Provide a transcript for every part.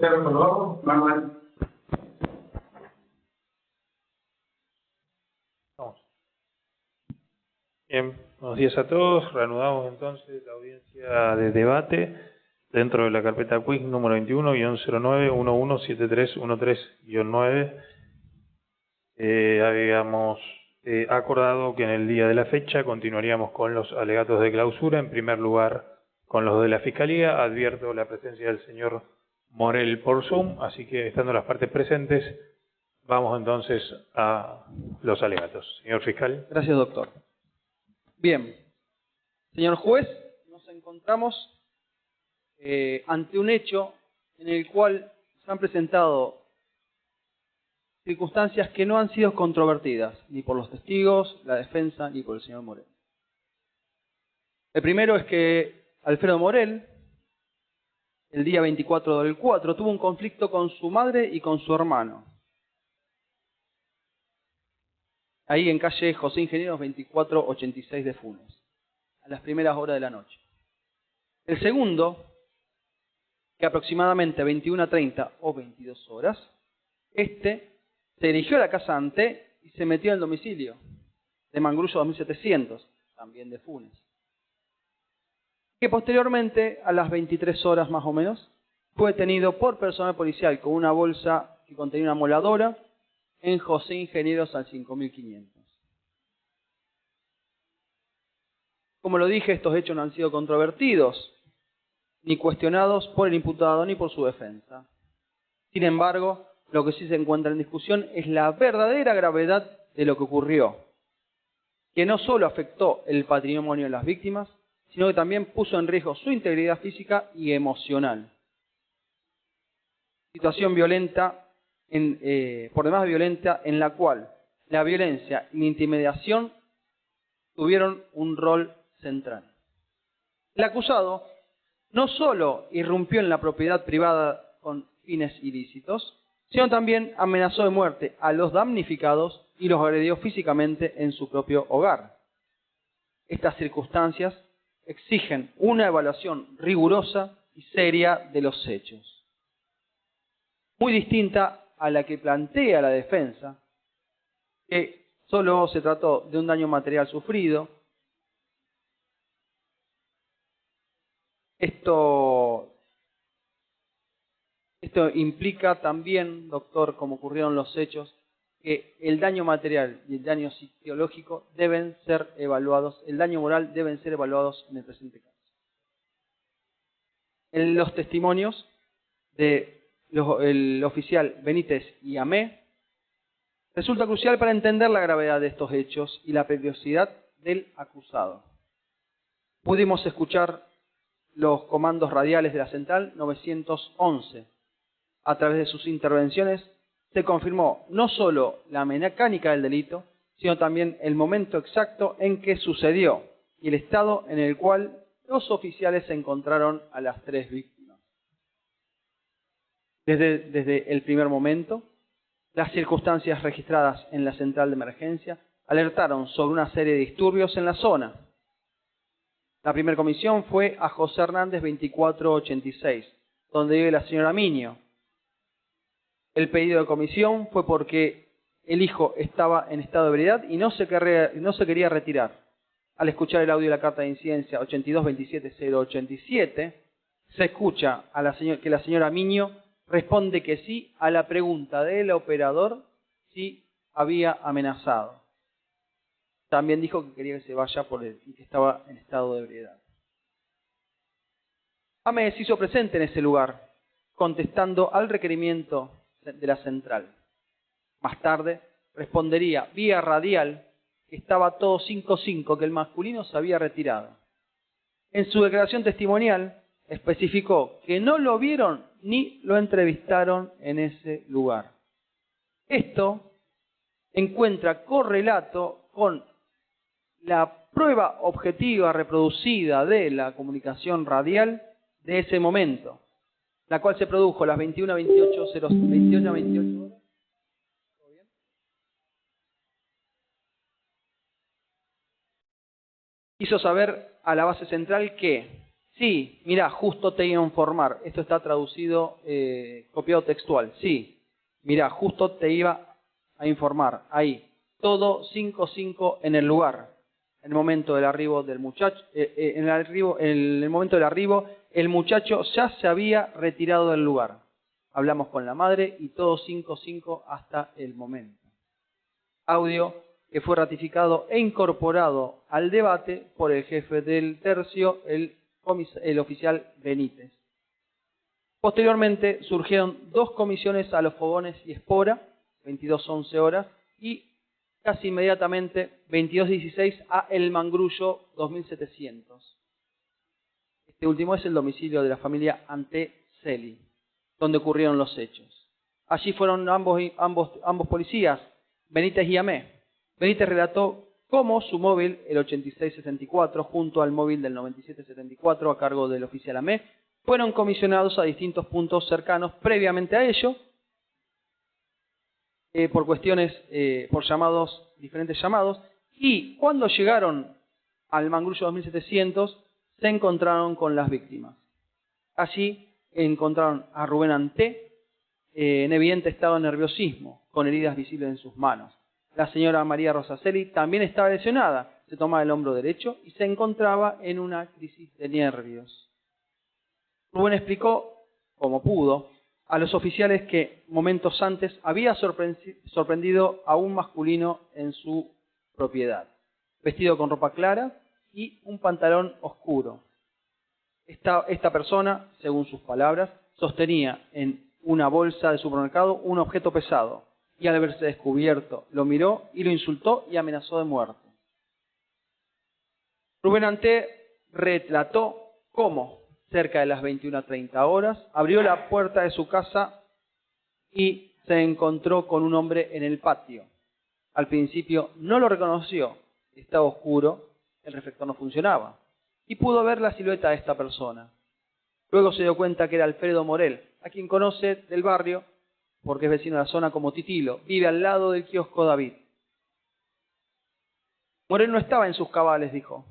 Manuel. Vamos. Bien, buenos días a todos. Reanudamos entonces la audiencia de debate dentro de la carpeta quiz número 21-09-117313-9. Habíamos acordado que en el día de la fecha continuaríamos con los alegatos de clausura. En primer lugar, con los de la Fiscalía. Advierto la presencia del señor Morel por Zoom, así que estando las partes presentes, vamos entonces a los alegatos. Señor fiscal. Gracias, doctor. Bien. Señor juez, nos encontramos ante un hecho en el cual se han presentado circunstancias que no han sido controvertidas, ni por los testigos, la defensa, ni por el señor Morel. El primero es que Alfredo Morel, el día 24 del 4, tuvo un conflicto con su madre y con su hermano. Ahí en calle José Ingenieros 2486 de Funes, a las primeras horas de la noche. El segundo, que aproximadamente 21:30 o 22 horas, se dirigió a la casa ante y se metió en el domicilio de Mangrullo 2700, también de Funes. Que posteriormente, a las 23 horas más o menos, fue detenido por personal policial con una bolsa que contenía una moladora en José Ingenieros al 5500. Como lo dije, estos hechos no han sido controvertidos ni cuestionados por el imputado ni por su defensa. Sin embargo, lo que sí se encuentra en discusión es la verdadera gravedad de lo que ocurrió, que no solo afectó el patrimonio de las víctimas, sino que también puso en riesgo su integridad física y emocional. Situación violenta, por demás violenta, en la cual la violencia y la intimidación tuvieron un rol central. El acusado no solo irrumpió en la propiedad privada con fines ilícitos, sino también amenazó de muerte a los damnificados y los agredió físicamente en su propio hogar. Estas circunstancias exigen una evaluación rigurosa y seria de los hechos, muy distinta a la que plantea la defensa, que solo se trató de un daño material sufrido. Esto implica también, doctor, como ocurrieron los hechos, que el daño material y el daño psicológico deben ser evaluados, el daño moral deben ser evaluados en el presente caso. En los testimonios del oficial Benítez y Amé, resulta crucial para entender la gravedad de estos hechos y la peligrosidad del acusado. Pudimos escuchar los comandos radiales de la Central 911. A través de sus intervenciones se confirmó no solo la mecánica del delito, sino también el momento exacto en que sucedió y el estado en el cual los oficiales se encontraron a las tres víctimas. Desde el primer momento, las circunstancias registradas en la central de emergencia alertaron sobre una serie de disturbios en la zona. La primera comisión fue a José Hernández 2486, donde vive la señora Miño. El pedido de comisión fue porque el hijo estaba en estado de ebriedad y no se quería retirar. Al escuchar el audio de la carta de incidencia 8227-087, se escucha que la señora Miño responde que sí a la pregunta del operador si había amenazado. También dijo que quería que se vaya y que estaba en estado de ebriedad. Amé se hizo presente en ese lugar, contestando al requerimiento de la central. Más tarde, respondería vía radial que estaba todo 5-5, que el masculino se había retirado. En su declaración testimonial, especificó que no lo vieron ni lo entrevistaron en ese lugar. Esto encuentra correlato con la prueba objetiva reproducida de la comunicación radial de ese momento, la cual se produjo a las 21:28 horas. Hizo saber a la base central que Sí, mirá, justo te iba a informar. Esto está traducido, copiado textual. Sí, mirá, justo te iba a informar. Ahí, todo 5-5 en el lugar. En el momento del arribo del muchacho, en el momento del arribo, el muchacho ya se había retirado del lugar. Hablamos con la madre y todo 5-5 hasta el momento. Audio que fue ratificado e incorporado al debate por el jefe del tercio, el oficial Benítez. Posteriormente surgieron 2 comisiones a los fogones y espora, 22:11 horas, y casi inmediatamente 22:16 a El Mangrullo, 2700. Este último es el domicilio de la familia Anteceli, donde ocurrieron los hechos. Allí fueron ambos policías, Benítez y Amé. Benítez relató cómo su móvil, el 8674, junto al móvil del 9774 a cargo del oficial Amé, fueron comisionados a distintos puntos cercanos previamente a ello, por cuestiones, por diferentes llamados, y cuando llegaron al Mangrullo 2700, se encontraron con las víctimas. Allí encontraron a Rubén Anté, en evidente estado de nerviosismo, con heridas visibles en sus manos. La señora María Rosaceli también estaba lesionada, se tomaba el hombro derecho y se encontraba en una crisis de nervios. Rubén explicó, como pudo, a los oficiales que momentos antes había sorprendido a un masculino en su propiedad, vestido con ropa clara y un pantalón oscuro. Esta persona, según sus palabras, sostenía en una bolsa de supermercado un objeto pesado y al verse descubierto lo miró y lo insultó y amenazó de muerte. Rubén Anté relató cómo, cerca de las 21:30 horas, abrió la puerta de su casa y se encontró con un hombre en el patio. Al principio no lo reconoció, estaba oscuro, el reflector no funcionaba, y pudo ver la silueta de esta persona. Luego se dio cuenta que era Alfredo Morel, a quien conoce del barrio, porque es vecino de la zona como Titilo, vive al lado del kiosco David. Morel no estaba en sus cabales, dijo.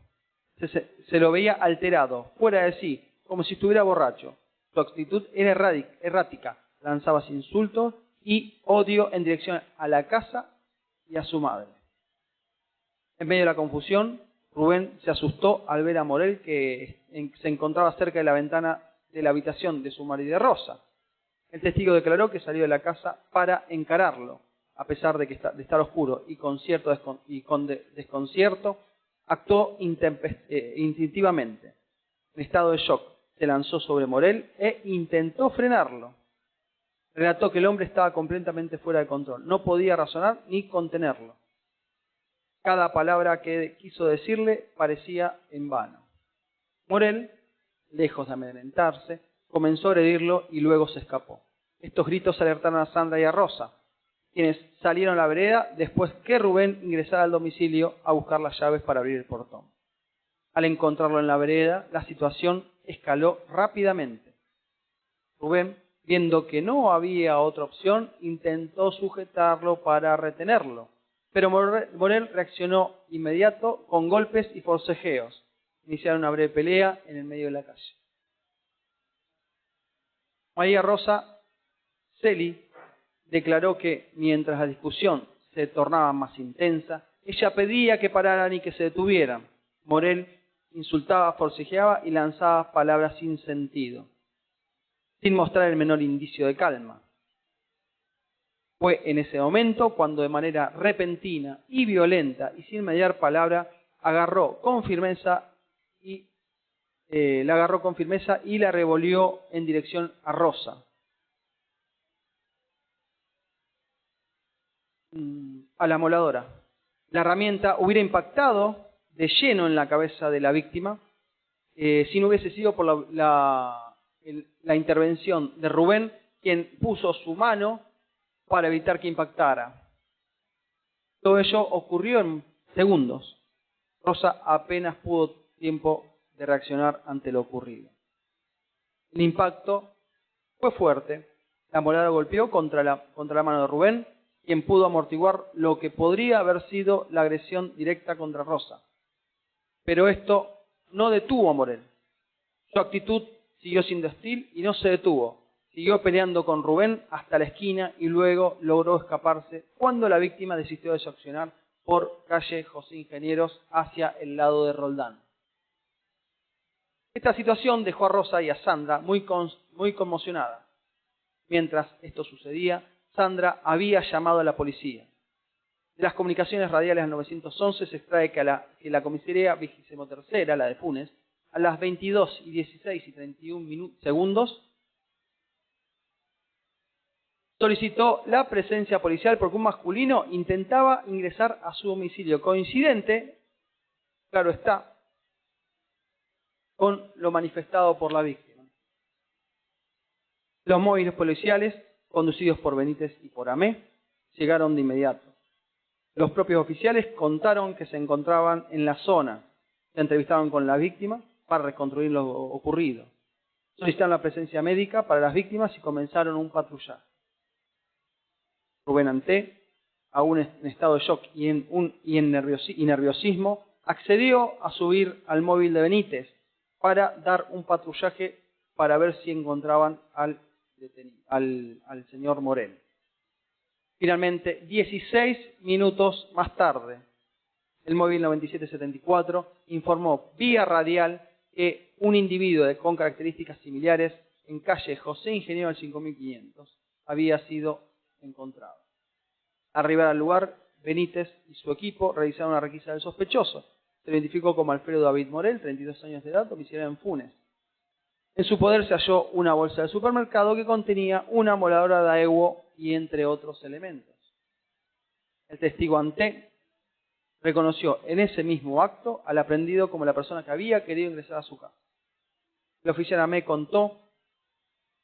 Se lo veía alterado, fuera de sí, como si estuviera borracho. Su actitud era errática, lanzaba insultos y odio en dirección a la casa y a su madre. En medio de la confusión, Rubén se asustó al ver a Morel, que se encontraba cerca de la ventana de la habitación de su marido Rosa. El testigo declaró que salió de la casa para encararlo, a pesar de estar oscuro y con desconcierto, actuó instintivamente. En estado de shock, se lanzó sobre Morel e intentó frenarlo. Relató que el hombre estaba completamente fuera de control, no podía razonar ni contenerlo. Cada palabra que quiso decirle parecía en vano. Morel, lejos de amedrentarse, comenzó a agredirlo y luego se escapó. Estos gritos alertaron a Sandra y a Rosa, quienes salieron a la vereda después que Rubén ingresara al domicilio a buscar las llaves para abrir el portón. Al encontrarlo en la vereda, la situación escaló rápidamente. Rubén, viendo que no había otra opción, intentó sujetarlo para retenerlo, pero Morel reaccionó inmediato con golpes y forcejeos. Iniciaron una breve pelea en el medio de la calle. María Rosa Celi declaró que mientras la discusión se tornaba más intensa, ella pedía que pararan y que se detuvieran. Morel insultaba, forcejeaba y lanzaba palabras sin sentido, sin mostrar el menor indicio de calma. Fue en ese momento cuando de manera repentina y violenta y sin mediar palabra la agarró con firmeza y la revolvió en dirección a Rosa, a la amoladora. La herramienta hubiera impactado de lleno en la cabeza de la víctima si no hubiese sido por la intervención de Rubén, quien puso su mano para evitar que impactara. Todo ello ocurrió en segundos. Rosa apenas pudo tiempo de reaccionar ante lo ocurrido. El impacto fue fuerte. La amoladora golpeó contra la mano de Rubén, quien pudo amortiguar lo que podría haber sido la agresión directa contra Rosa. Pero esto no detuvo a Morel. Su actitud siguió siendo hostil y no se detuvo. Siguió peleando con Rubén hasta la esquina y luego logró escaparse cuando la víctima desistió de su accionar por calle José Ingenieros hacia el lado de Roldán. Esta situación dejó a Rosa y a Sandra muy conmocionada. Mientras esto sucedía, Sandra había llamado a la policía. De las comunicaciones radiales al 911 se extrae que la comisaría 23ª, la de Funes, a las 22:16:31 segundos, solicitó la presencia policial porque un masculino intentaba ingresar a su domicilio, coincidente, claro está, con lo manifestado por la víctima. Los móviles policiales, conducidos por Benítez y por Amé, llegaron de inmediato. Los propios oficiales contaron que se encontraban en la zona, se entrevistaron con la víctima para reconstruir lo ocurrido. Solicitaron la presencia médica para las víctimas y comenzaron un patrullaje. Rubén Anté, aún en estado de shock y nerviosismo, accedió a subir al móvil de Benítez para dar un patrullaje para ver si encontraban al señor Morel. Finalmente, 16 minutos más tarde, el móvil 9774 informó vía radial que un individuo con características similares en calle José Ingeniero al 5500 había sido encontrado. Al arribar al lugar, Benítez y su equipo realizaron una requisa del sospechoso. Se lo identificó como Alfredo David Morel, 32 años de edad, domiciliario en Funes. En su poder se halló una bolsa de supermercado que contenía una moladora de Daewoo y entre otros elementos. El testigo Anté reconoció en ese mismo acto al aprendido como la persona que había querido ingresar a su casa. El oficial Amé contó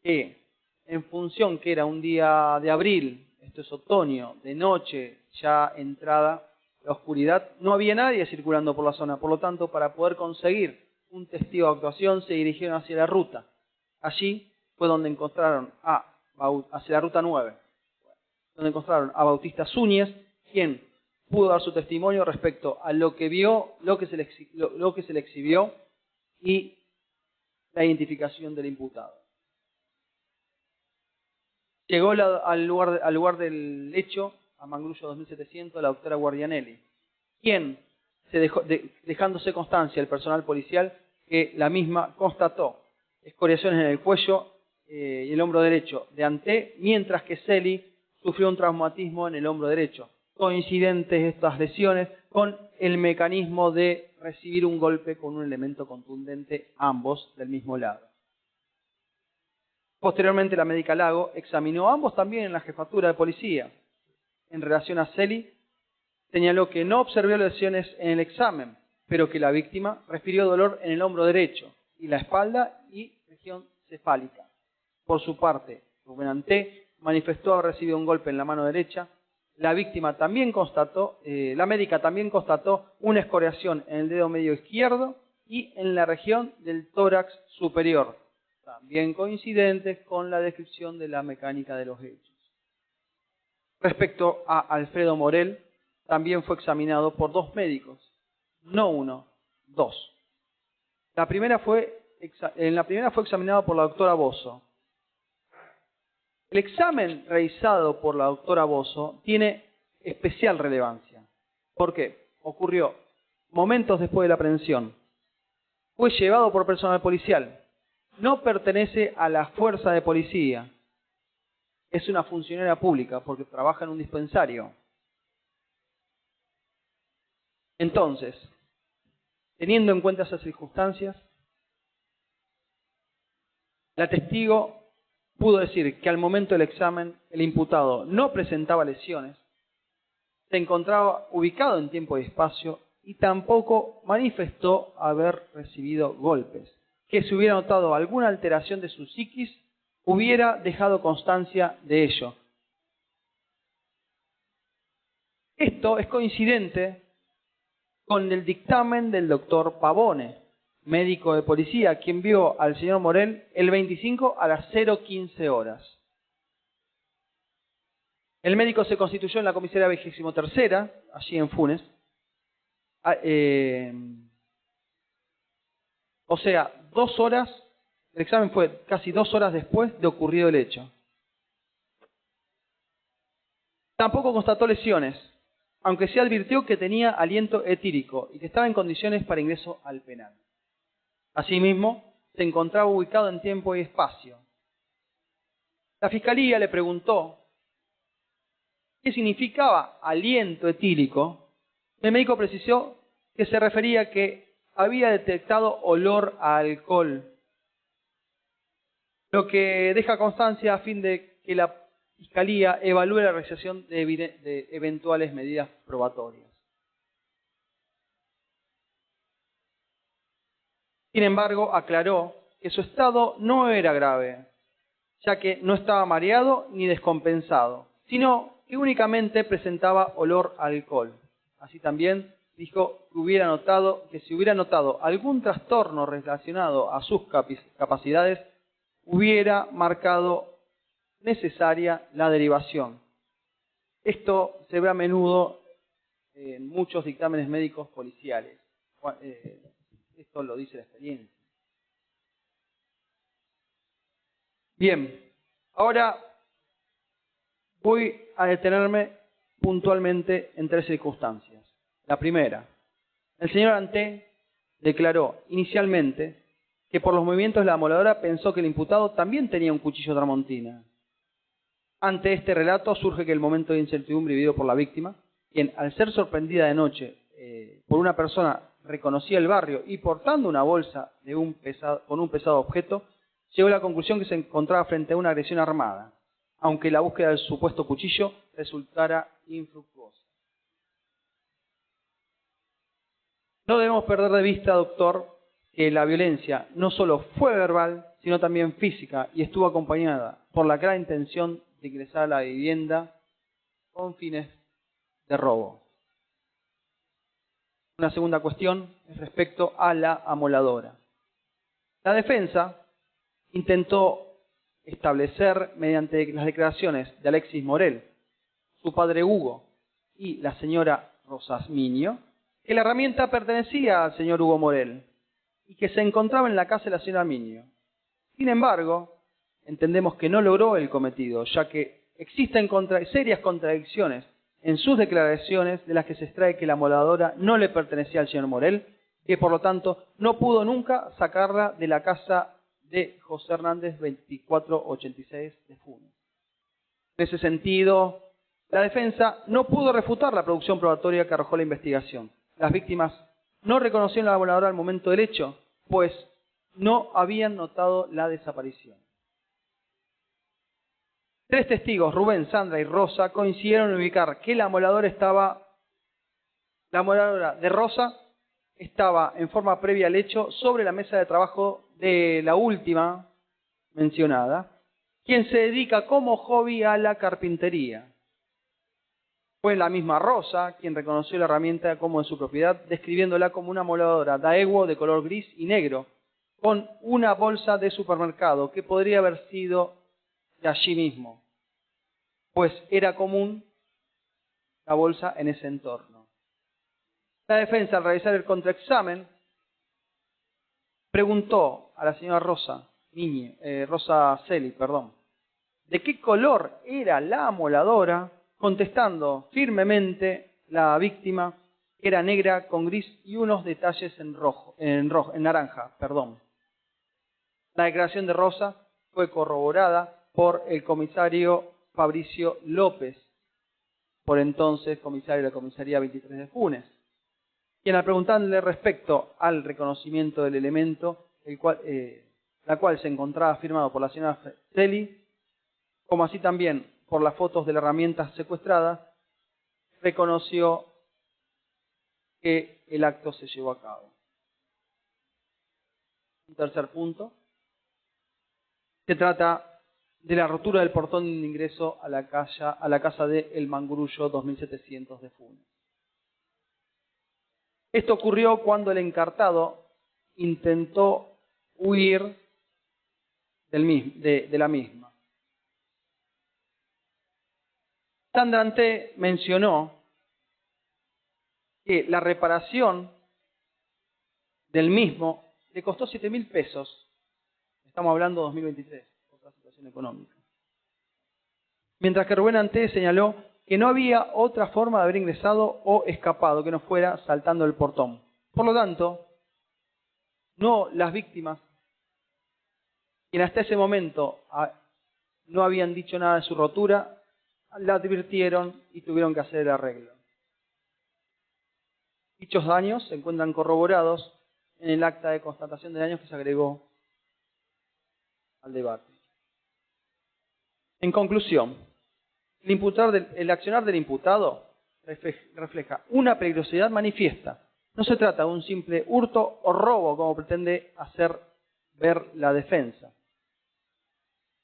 que, en función que era un día de abril, esto es otoño, de noche, ya entrada la oscuridad, no había nadie circulando por la zona. Por lo tanto, para poder conseguir un testigo de actuación, se dirigieron hacia la ruta. Allí fue donde encontraron hacia la ruta 9, donde encontraron a Bautista Zúñez, quien pudo dar su testimonio respecto a lo que vio, lo que se le exhibió y la identificación del imputado. Llegó al lugar del hecho, a Mangrullo 2700, la doctora Guardianelli, quien, dejándose constancia el personal policial, que la misma constató escoriaciones en el cuello y el hombro derecho de Anté, mientras que Celi sufrió un traumatismo en el hombro derecho. Coincidentes estas lesiones con el mecanismo de recibir un golpe con un elemento contundente, ambos del mismo lado. Posteriormente, la médica Lago examinó a ambos también en la jefatura de policía. En relación a Celi, señaló que no observó lesiones en el examen, pero que la víctima refirió dolor en el hombro derecho y la espalda y región cefálica. Por su parte, Rubén Anté manifestó haber recibido un golpe en la mano derecha. La víctima también constató, la médica también constató una escoriación en el dedo medio izquierdo y en la región del tórax superior, también coincidentes con la descripción de la mecánica de los hechos. Respecto a Alfredo Morel, también fue examinado por dos médicos, no uno, dos. En la primera fue examinado por la doctora Bozo. El examen realizado por la doctora Bozo tiene especial relevancia. ¿Por qué? Ocurrió momentos después de la aprehensión. Fue llevado por personal policial. No pertenece a la fuerza de policía. Es una funcionaria pública porque trabaja en un dispensario. Entonces, teniendo en cuenta esas circunstancias, la testigo pudo decir que al momento del examen el imputado no presentaba lesiones, se encontraba ubicado en tiempo y espacio y tampoco manifestó haber recibido golpes. Que si hubiera notado alguna alteración de su psiquis, hubiera dejado constancia de ello. Esto es coincidente con el dictamen del doctor Pavone, médico de policía, quien vio al señor Morel el 25 a las 0:15 horas. El médico se constituyó en la comisaría 23ª, allí en Funes, O sea, 2 horas, el examen fue casi 2 horas después de ocurrido el hecho. Tampoco constató lesiones, aunque sí advirtió que tenía aliento etílico y que estaba en condiciones para ingreso al penal. Asimismo, se encontraba ubicado en tiempo y espacio. La Fiscalía le preguntó qué significaba aliento etílico. El médico precisó que se refería a que había detectado olor a alcohol, lo que deja constancia a fin de que la Fiscalía evalúe la realización de eventuales medidas probatorias. Sin embargo, aclaró que su estado no era grave, ya que no estaba mareado ni descompensado, sino que únicamente presentaba olor a alcohol. Así también dijo que si hubiera notado algún trastorno relacionado a sus capacidades, hubiera marcado necesaria la derivación. Esto se ve a menudo en muchos dictámenes médicos policiales. Esto lo dice la experiencia. Bien, ahora voy a detenerme puntualmente en 3 circunstancias. La primera, el señor Anté declaró inicialmente que por los movimientos de la amoladora pensó que el imputado también tenía un cuchillo tramontina. Ante este relato surge que el momento de incertidumbre vivido por la víctima, quien al ser sorprendida de noche por una persona reconocía el barrio y portando una bolsa con un pesado objeto, llegó a la conclusión que se encontraba frente a una agresión armada, aunque la búsqueda del supuesto cuchillo resultara infructuosa. No debemos perder de vista, doctor, que la violencia no solo fue verbal, sino también física y estuvo acompañada por la clara intención de ingresar a la vivienda con fines de robo. Una segunda cuestión es respecto a la amoladora. La defensa intentó establecer mediante las declaraciones de Alexis Morel, su padre Hugo y la señora Rosas Miño, que la herramienta pertenecía al señor Hugo Morel y que se encontraba en la casa de la señora Miño. Sin embargo, entendemos que no logró el cometido, ya que existen serias contradicciones en sus declaraciones de las que se extrae que la amoladora no le pertenecía al señor Morel, que por lo tanto no pudo nunca sacarla de la casa de José Hernández 2486 de Funes. En ese sentido, la defensa no pudo refutar la producción probatoria que arrojó la investigación. Las víctimas no reconocieron a la amoladora al momento del hecho, pues no habían notado la desaparición. 3 testigos, Rubén, Sandra y Rosa, coincidieron en ubicar que la amoladora de Rosa estaba en forma previa al hecho sobre la mesa de trabajo de la última mencionada, quien se dedica como hobby a la carpintería. Fue la misma Rosa quien reconoció la herramienta como de su propiedad, describiéndola como una amoladora Daewoo de color gris y negro, con una bolsa de supermercado que podría haber sido de allí mismo, pues era común la bolsa en ese entorno. La defensa, al realizar el contraexamen, preguntó a la señora Rosa Celi, de qué color era la amoladora, contestando firmemente la víctima que era negra con gris y unos detalles en naranja. La declaración de Rosa fue corroborada por el comisario Fabricio López, por entonces comisario de la comisaría 23 de Funes, quien al preguntarle respecto al reconocimiento del elemento, la cual se encontraba firmado por la señora Celi, como así también por las fotos de la herramienta secuestrada, reconoció que el acto se llevó a cabo. Un tercer punto. Se trata de la rotura del portón de ingreso a la casa de El Mangrullo 2700 de Funes. Esto ocurrió cuando el encartado intentó huir de la misma. Sandra Anté mencionó que la reparación del mismo le costó 7.000 pesos. Estamos hablando de 2023, otra situación económica. Mientras que Rubén Antés señaló que no había otra forma de haber ingresado o escapado que no fuera saltando el portón. Por lo tanto, no las víctimas, quienes hasta ese momento no habían dicho nada de su rotura, la advirtieron y tuvieron que hacer el arreglo. Dichos daños se encuentran corroborados en el acta de constatación de daños que se agregó al debate. En conclusión, el accionar del imputado refleja una peligrosidad manifiesta. No se trata de un simple hurto o robo, como pretende hacer ver la defensa,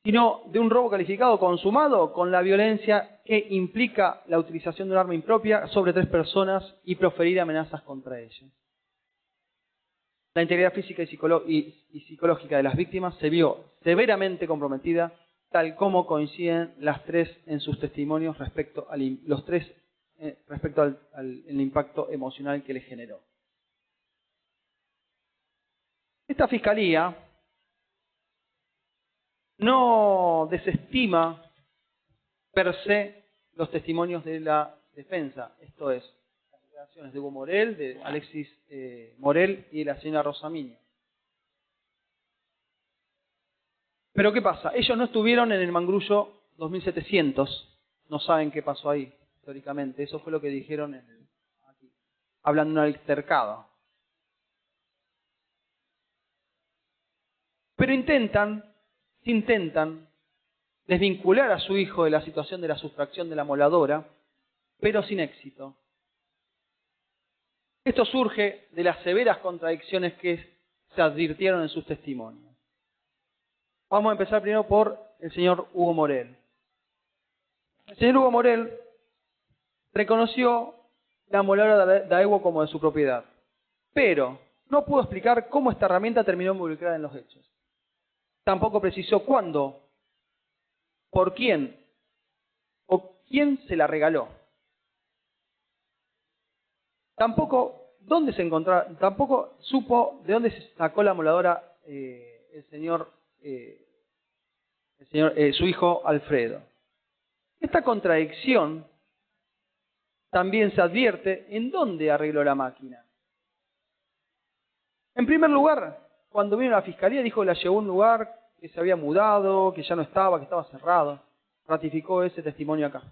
sino de un robo calificado consumado con la violencia que implica la utilización de un arma impropia sobre 3 personas y proferir amenazas contra ellas. La integridad física y psicológica de las víctimas se vio severamente comprometida, tal como coinciden las 3 en sus testimonios respecto al impacto emocional que les generó. Esta fiscalía no desestima per se los testimonios de la defensa, esto es, las declaraciones de Hugo Morel, de Alexis Morel y de la señora Rosamiño. Pero ¿qué pasa? Ellos no estuvieron en el Mangrullo 2700, no saben qué pasó ahí, históricamente. Eso fue lo que dijeron aquí, hablando de un altercado. Pero intentan desvincular a su hijo de la situación de la sustracción de la moladora, pero sin éxito. Esto surge de las severas contradicciones que se advirtieron en sus testimonios. Vamos a empezar primero por el señor Hugo Morel. El señor Hugo Morel reconoció la moladora de Daewoo como de su propiedad, pero no pudo explicar cómo esta herramienta terminó involucrada en los hechos. Tampoco precisó cuándo, por quién o quién se la regaló. Tampoco supo de dónde se sacó la moladora su hijo Alfredo. Esta contradicción también se advierte en dónde arregló la máquina. En primer lugar, cuando vino a la fiscalía dijo que la llevó a un lugar que se había mudado, que ya no estaba, que estaba cerrado. Ratificó ese testimonio acá.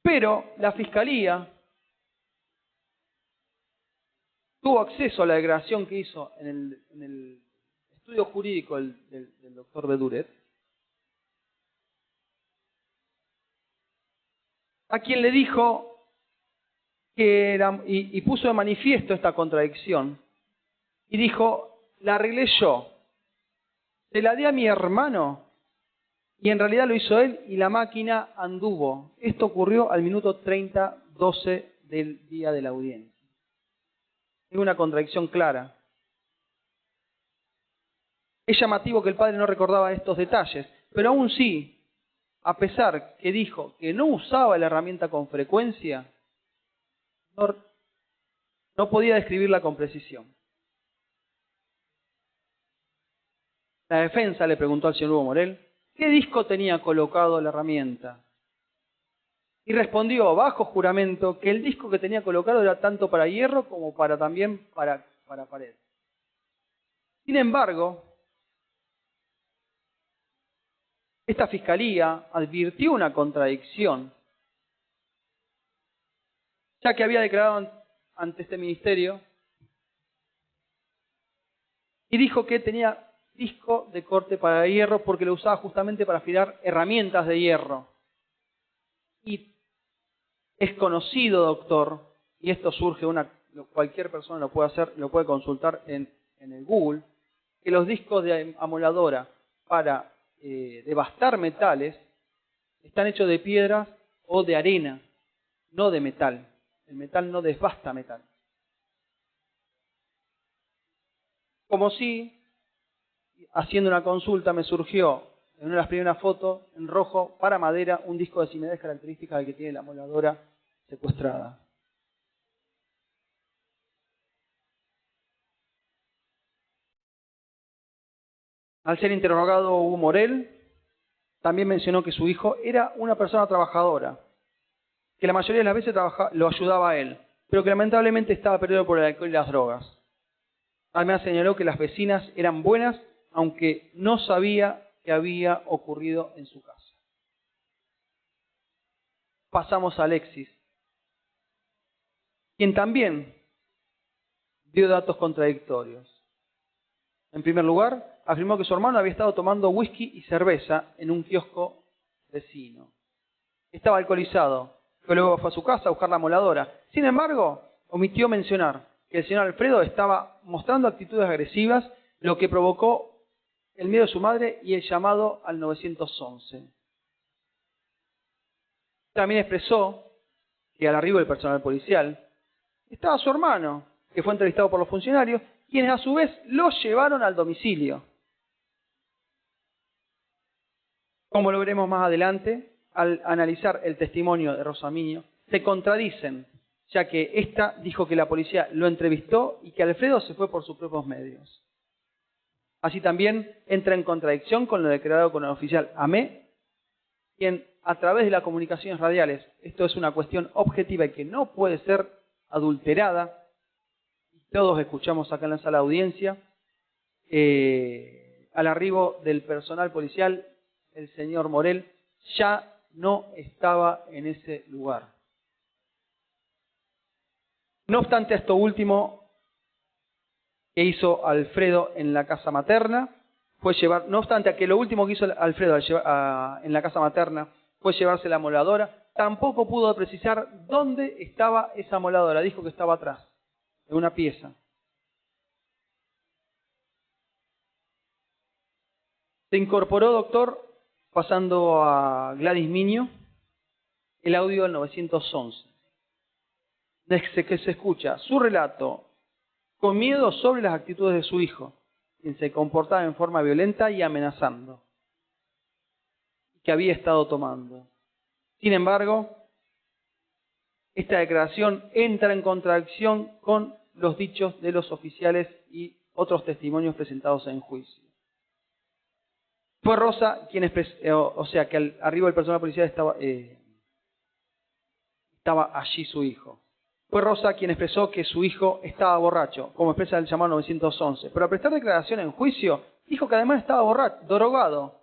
Pero la fiscalía tuvo acceso a la declaración que hizo en el estudio jurídico del doctor Beduret, a quien le dijo que y puso de manifiesto esta contradicción, y dijo, la arreglé yo, se la di a mi hermano, y en realidad lo hizo él, y la máquina anduvo. Esto ocurrió al minuto 30:12 del día de la audiencia. Es una contradicción clara. Es llamativo que el padre no recordaba estos detalles, pero aún sí, a pesar que dijo que no usaba la herramienta con frecuencia, no podía describirla con precisión. La defensa le preguntó al señor Hugo Morel qué disco tenía colocado la herramienta. Y respondió bajo juramento que el disco que tenía colocado era tanto para hierro como también para pared. Sin embargo, esta fiscalía advirtió una contradicción, ya que había declarado ante este ministerio y dijo que tenía disco de corte para hierro porque lo usaba justamente para afilar herramientas de hierro. Y es conocido, doctor, y esto surge, cualquier persona lo puede hacer, lo puede consultar en el Google, que los discos de amoladora para devastar metales están hechos de piedras o de arena, no de metal. El metal no devasta metal. Como si, haciendo una consulta, me surgió en una de las primeras fotos, en rojo, para madera, un disco de similares características al que tiene la amoladora secuestrada. Al ser interrogado Hugo Morel, también mencionó que su hijo era una persona trabajadora, que la mayoría de las veces lo ayudaba a él, pero que lamentablemente estaba perdido por el alcohol y las drogas. Además señaló que las vecinas eran buenas, aunque no sabía qué había ocurrido en su casa. Pasamos a Alexis, quien también dio datos contradictorios. En primer lugar, afirmó que su hermano había estado tomando whisky y cerveza en un kiosco vecino. Estaba alcoholizado, que luego fue a su casa a buscar la moladora. Sin embargo, omitió mencionar que el señor Alfredo estaba mostrando actitudes agresivas, lo que provocó el miedo de su madre y el llamado al 911. También expresó que al arribo del personal policial estaba su hermano, que fue entrevistado por los funcionarios, quienes a su vez lo llevaron al domicilio. Como lo veremos más adelante, al analizar el testimonio de Rosamiño, se contradicen, ya que ésta dijo que la policía lo entrevistó y que Alfredo se fue por sus propios medios. Así también entra en contradicción con lo declarado con el oficial Amé, quien a través de las comunicaciones radiales, esto es una cuestión objetiva y que no puede ser adulterada, todos escuchamos acá en la sala de audiencia, al arribo del personal policial, el señor Morel ya no estaba en ese lugar. No obstante, esto último que hizo Alfredo en la casa materna fue no obstante a que lo último que hizo Alfredo en la casa materna fue llevarse la moladora, tampoco pudo precisar dónde estaba esa moladora. Dijo que estaba atrás, en una pieza. Se incorporó, doctor, pasando a Gladys Miño, el audio del 911. Desde que se escucha su relato con miedo sobre las actitudes de su hijo, quien se comportaba en forma violenta y amenazando, que había estado tomando. Sin embargo, esta declaración entra en contradicción con los dichos de los oficiales y otros testimonios presentados en juicio. Fue Rosa quien expresó, o sea, que al arribo del personal policial estaba allí su hijo. Fue Rosa quien expresó que su hijo estaba borracho, como expresa el llamado 911. Pero al prestar declaración en juicio, dijo que además estaba borracho, drogado.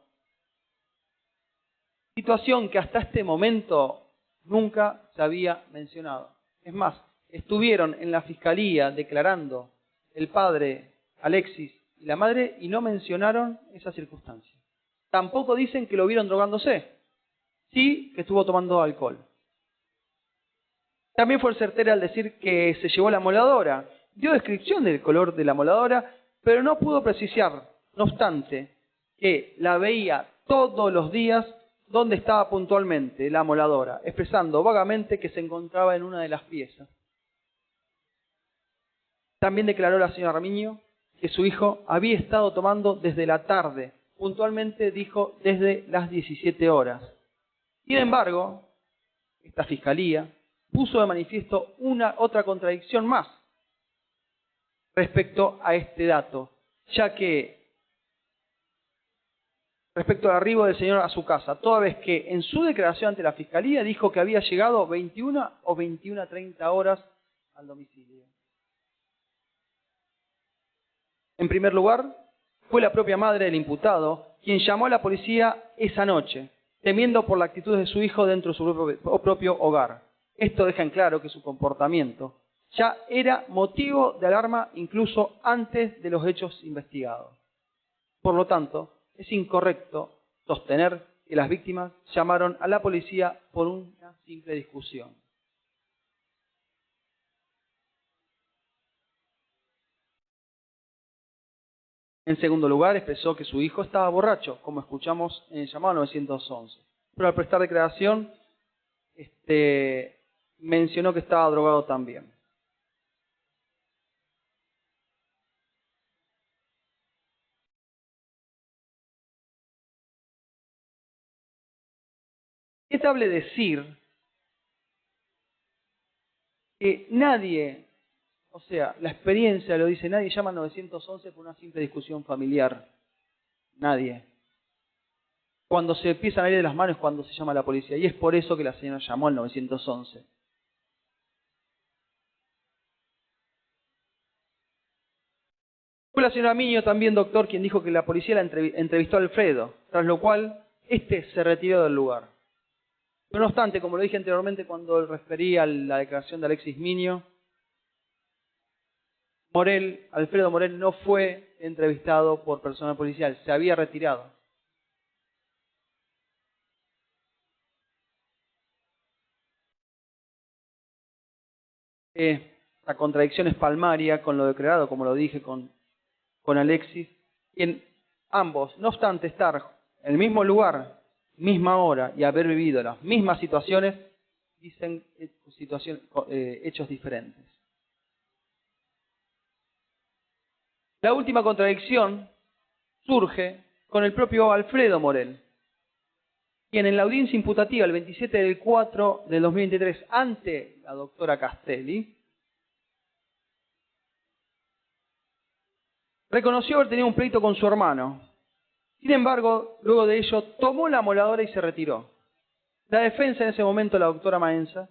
Situación que hasta este momento nunca se había mencionado. Es más, estuvieron en la fiscalía declarando el padre Alexis y la madre y no mencionaron esa circunstancia. Tampoco dicen que lo vieron drogándose, sí que estuvo tomando alcohol. También fue certera al decir que se llevó la moladora. Dio descripción del color de la moladora, pero no pudo precisar, no obstante, que la veía todos los días donde estaba puntualmente la moladora, expresando vagamente que se encontraba en una de las piezas. También declaró la señora Ramiño que su hijo había estado tomando desde la tarde, puntualmente dijo desde las 17 horas. Sin embargo, esta fiscalía puso de manifiesto otra contradicción más respecto a este dato, ya que respecto al arribo del señor a su casa, toda vez que en su declaración ante la fiscalía dijo que había llegado 21 o 21:30 horas al domicilio. En primer lugar, fue la propia madre del imputado quien llamó a la policía esa noche, temiendo por la actitud de su hijo dentro de su propio hogar. Esto deja en claro que su comportamiento ya era motivo de alarma incluso antes de los hechos investigados. Por lo tanto, es incorrecto sostener que las víctimas llamaron a la policía por una simple discusión. En segundo lugar, expresó que su hijo estaba borracho, como escuchamos en el llamado 911. Pero al prestar declaración, mencionó que estaba drogado también. Es notable decir que nadie, o sea, la experiencia lo dice, nadie llama al 911 por una simple discusión familiar. Nadie. Cuando se empiezan a ir de las manos es cuando se llama a la policía. Y es por eso que la señora llamó al 911. Fue la señora Miño también, doctor, quien dijo que la policía la entrevistó a Alfredo, tras lo cual este se retiró del lugar. Pero no obstante, como lo dije anteriormente cuando referí a la declaración de Alexis Miño, Alfredo Morel no fue entrevistado por personal policial, se había retirado. La contradicción es palmaria con lo declarado, como lo dije con Alexis, y en ambos, no obstante estar en el mismo lugar, misma hora y haber vivido las mismas situaciones, dicen hechos diferentes. La última contradicción surge con el propio Alfredo Morel, quien en la audiencia imputativa el 27/4/2023 ante la doctora Castelli, reconoció haber tenido un pleito con su hermano. Sin embargo, luego de ello, tomó la amoladora y se retiró. La defensa en ese momento, la doctora Maenza,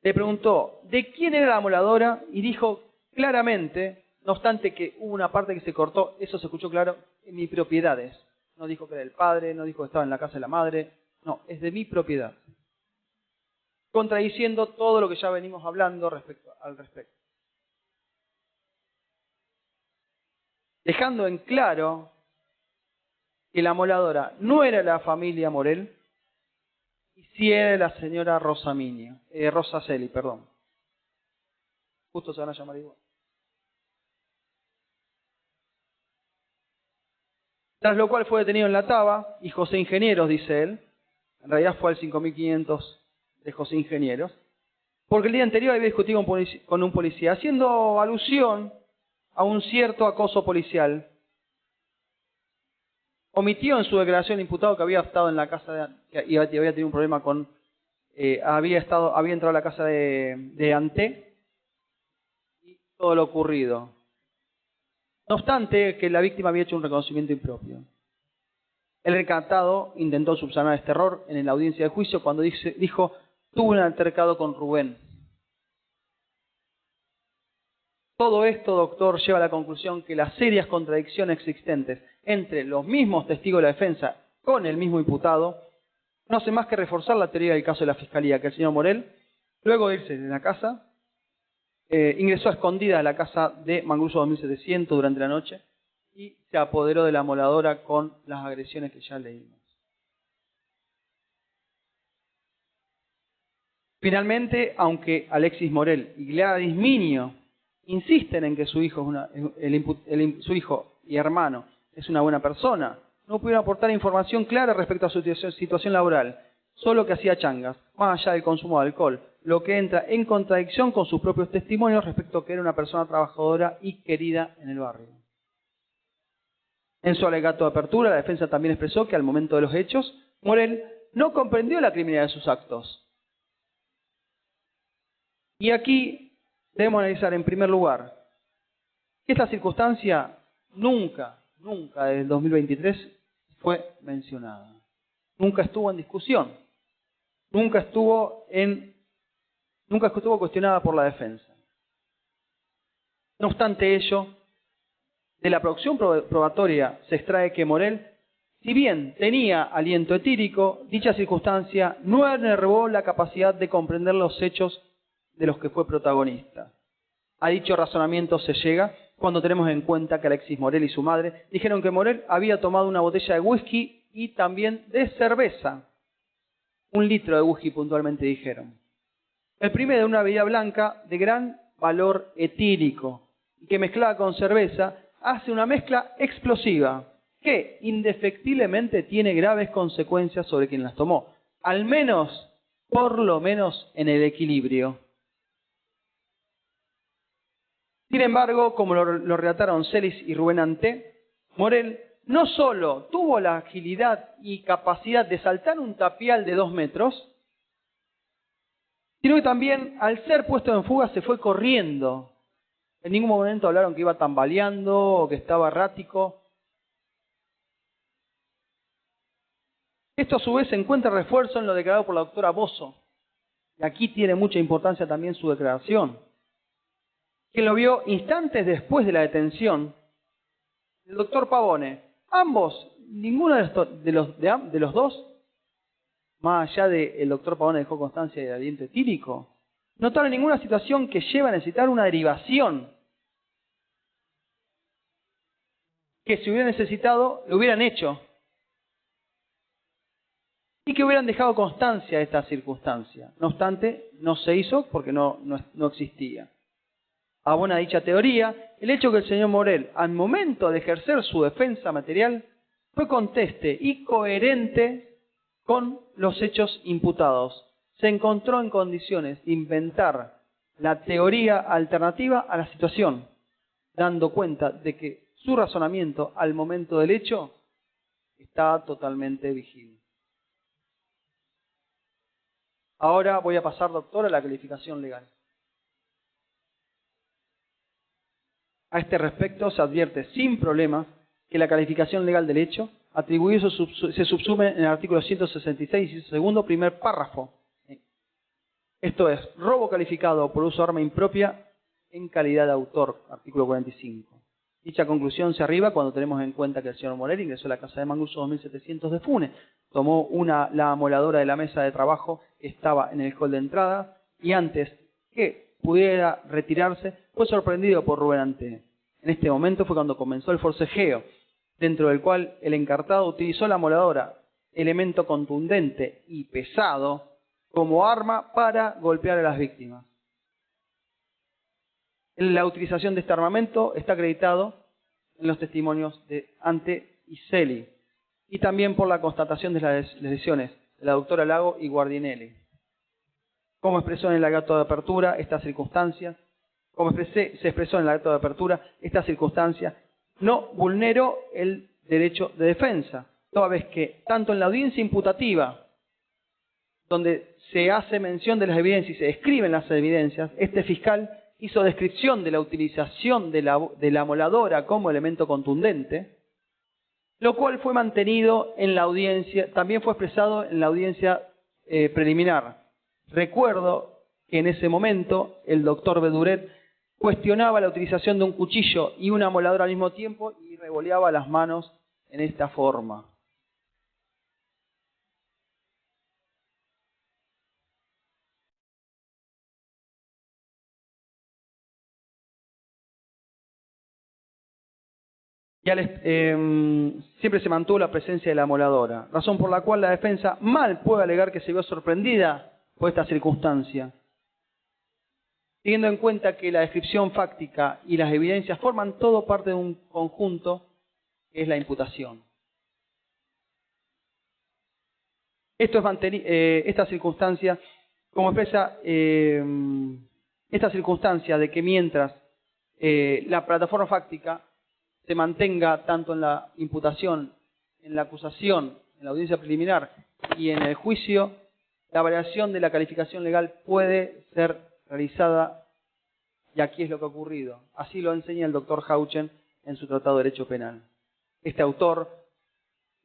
le preguntó de quién era la amoladora y dijo claramente, no obstante que hubo una parte que se cortó, eso se escuchó claro, en mis propiedades. No dijo que era del padre, no dijo que estaba en la casa de la madre, no, es de mi propiedad. Contradiciendo todo lo que ya venimos hablando al respecto. Dejando en claro que la amoladora no era la familia Morel, y sí era la señora Rosa Celi, perdón. Justo se van a llamar igual. Tras lo cual fue detenido en La Taba, y José Ingenieros, dice él, en realidad fue al 5500 de José Ingenieros, porque el día anterior había discutido con un policía, haciendo alusión a un cierto acoso policial. Omitió en su declaración imputado que había estado en la casa y había tenido un problema con había entrado a la casa de Anté y todo lo ocurrido. No obstante, que la víctima había hecho un reconocimiento impropio. El recatado intentó subsanar este error en la audiencia de juicio cuando dijo, tuve un altercado con Rubén. Todo esto, doctor, lleva a la conclusión que las serias contradicciones existentes entre los mismos testigos de la defensa con el mismo imputado no hace más que reforzar la teoría del caso de la Fiscalía, que el señor Morel, luego de irse de la casa, ingresó a escondida a la casa de Mangrullo 2700 durante la noche y se apoderó de la amoladora con las agresiones que ya leímos. Finalmente, aunque Alexis Morel y Gladys Miño insisten en que su hijo y hermano es una buena persona, no pudieron aportar información clara respecto a su situación laboral, solo que hacía changas, más allá del consumo de alcohol, lo que entra en contradicción con sus propios testimonios respecto a que era una persona trabajadora y querida en el barrio. En su alegato de apertura, la defensa también expresó que al momento de los hechos, Morel no comprendió la criminalidad de sus actos. Y aquí debemos analizar en primer lugar que esta circunstancia nunca desde el 2023 fue mencionada. Nunca estuvo en discusión. Nunca estuvo cuestionada por la defensa. No obstante ello, de la producción probatoria se extrae que Morel, si bien tenía aliento etírico, dicha circunstancia no enervó la capacidad de comprender los hechos de los que fue protagonista. A dicho razonamiento se llega cuando tenemos en cuenta que Alexis Morel y su madre dijeron que Morel había tomado una botella de whisky y también de cerveza. 1 litro de whisky puntualmente dijeron. El primero de una bebida blanca de gran valor etílico y que mezclada con cerveza hace una mezcla explosiva que indefectiblemente tiene graves consecuencias sobre quien las tomó. Al menos, por lo menos en el equilibrio. Sin embargo, como lo relataron Celis y Rubén Anté, Morel no solo tuvo la agilidad y capacidad de saltar un tapial de 2 metros, sino que también, al ser puesto en fuga, se fue corriendo. En ningún momento hablaron que iba tambaleando o que estaba errático. Esto a su vez encuentra refuerzo en lo declarado por la doctora Bozo. Y aquí tiene mucha importancia también su declaración, que lo vio instantes después de la detención del doctor Pavone. Ambos, ninguno de los dos, más allá de el doctor Pavone dejó constancia de aliento etílico, notaron ninguna situación que lleve a necesitar una derivación que si hubiera necesitado, lo hubieran hecho y que hubieran dejado constancia de esta circunstancia. No obstante, no se hizo porque no existía. Abona dicha teoría el hecho que el señor Morel, al momento de ejercer su defensa material, fue conteste y coherente con los hechos imputados. Se encontró en condiciones de inventar la teoría alternativa a la situación, dando cuenta de que su razonamiento al momento del hecho estaba totalmente vigente. Ahora voy a pasar, doctor, a la calificación legal. A este respecto se advierte sin problema que la calificación legal del hecho atribuido se subsume en el artículo 166, segundo, primer párrafo. Esto es, robo calificado por uso de arma impropia en calidad de autor, artículo 45. Dicha conclusión se arriba cuando tenemos en cuenta que el señor Morel ingresó a la casa de Manguso 2700 de Funes, tomó la amoladora de la mesa de trabajo que estaba en el hall de entrada y antes que pudiera retirarse fue sorprendido por Rubén Antene. En este momento fue cuando comenzó el forcejeo, dentro del cual el encartado utilizó la amoladora, elemento contundente y pesado, como arma para golpear a las víctimas. La utilización de este armamento está acreditado en los testimonios de Ante y Celi, y también por la constatación de las lesiones de la doctora Lago y Guardinelli. Como expresó en el alegato de apertura esta circunstancia, se expresó en el alegato de apertura esta circunstancia, no vulneró el derecho de defensa, toda vez que tanto en la audiencia imputativa, donde se hace mención de las evidencias y se describen las evidencias, este fiscal hizo descripción de la utilización de la amoladora como elemento contundente, lo cual fue mantenido en la audiencia, también fue expresado en la audiencia preliminar. Recuerdo que en ese momento el doctor Beduret cuestionaba la utilización de un cuchillo y una amoladora al mismo tiempo y revoleaba las manos en esta forma. Siempre se mantuvo la presencia de la amoladora, razón por la cual la defensa mal puede alegar que se vio sorprendida por esta circunstancia, teniendo en cuenta que la descripción fáctica y las evidencias forman todo parte de un conjunto que es la imputación. Esta circunstancia, como expresa esta circunstancia de que mientras la plataforma fáctica se mantenga tanto en la imputación, en la acusación, en la audiencia preliminar y en el juicio, la variación de la calificación legal puede ser realizada, y aquí es lo que ha ocurrido. Así lo enseña el doctor Hauchen en su Tratado de Derecho Penal. Este autor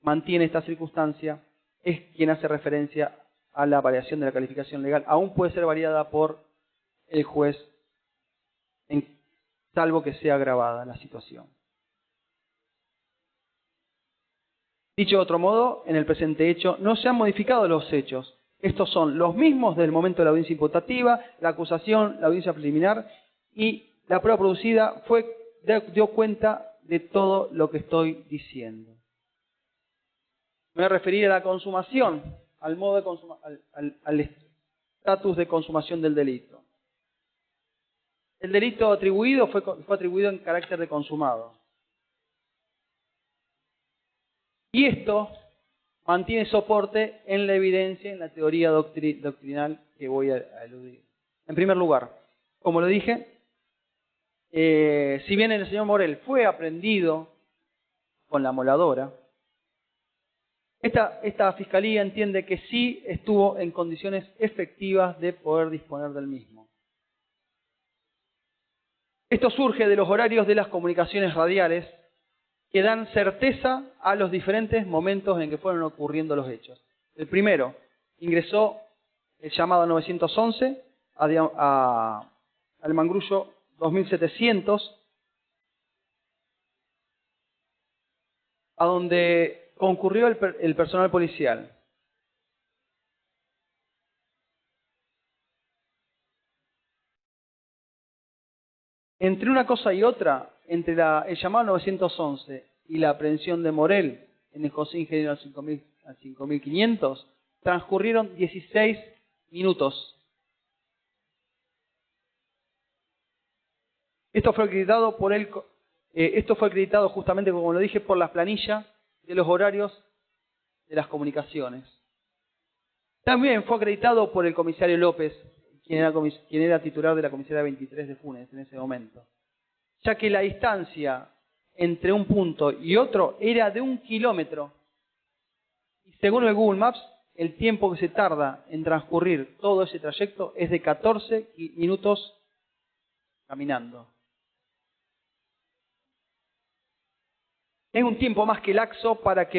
mantiene esta circunstancia, es quien hace referencia a la variación de la calificación legal. Aún puede ser variada por el juez, salvo que sea agravada la situación. Dicho de otro modo, en el presente hecho no se han modificado los hechos. Estos son los mismos del momento de la audiencia imputativa, la acusación, la audiencia preliminar, y la prueba producida dio cuenta de todo lo que estoy diciendo. Me voy a referir a la consumación, al modo de al estatus de consumación del delito. El delito atribuido fue atribuido en carácter de consumado. Y esto mantiene soporte en la evidencia, en la teoría doctrinal que voy a eludir. En primer lugar, como lo dije, si bien el señor Morel fue aprehendido con la amoladora, esta fiscalía entiende que sí estuvo en condiciones efectivas de poder disponer del mismo. Esto surge de los horarios de las comunicaciones radiales que dan certeza a los diferentes momentos en que fueron ocurriendo los hechos. El primero, ingresó el llamado 911 al mangrullo 2700, a donde concurrió el personal policial. Entre una cosa y otra, entre el llamado 911 y la aprehensión de Morel en el José Ingeniero al 5500, transcurrieron 16 minutos. Esto fue acreditado justamente, como lo dije, por las planillas de los horarios de las comunicaciones. También fue acreditado por el comisario López, quien era titular de la comisaría 23 de Funes en ese momento, ya que la distancia entre un punto y otro era de 1 kilómetro. Y según el Google Maps, el tiempo que se tarda en transcurrir todo ese trayecto es de 14 minutos caminando. Es un tiempo más que laxo para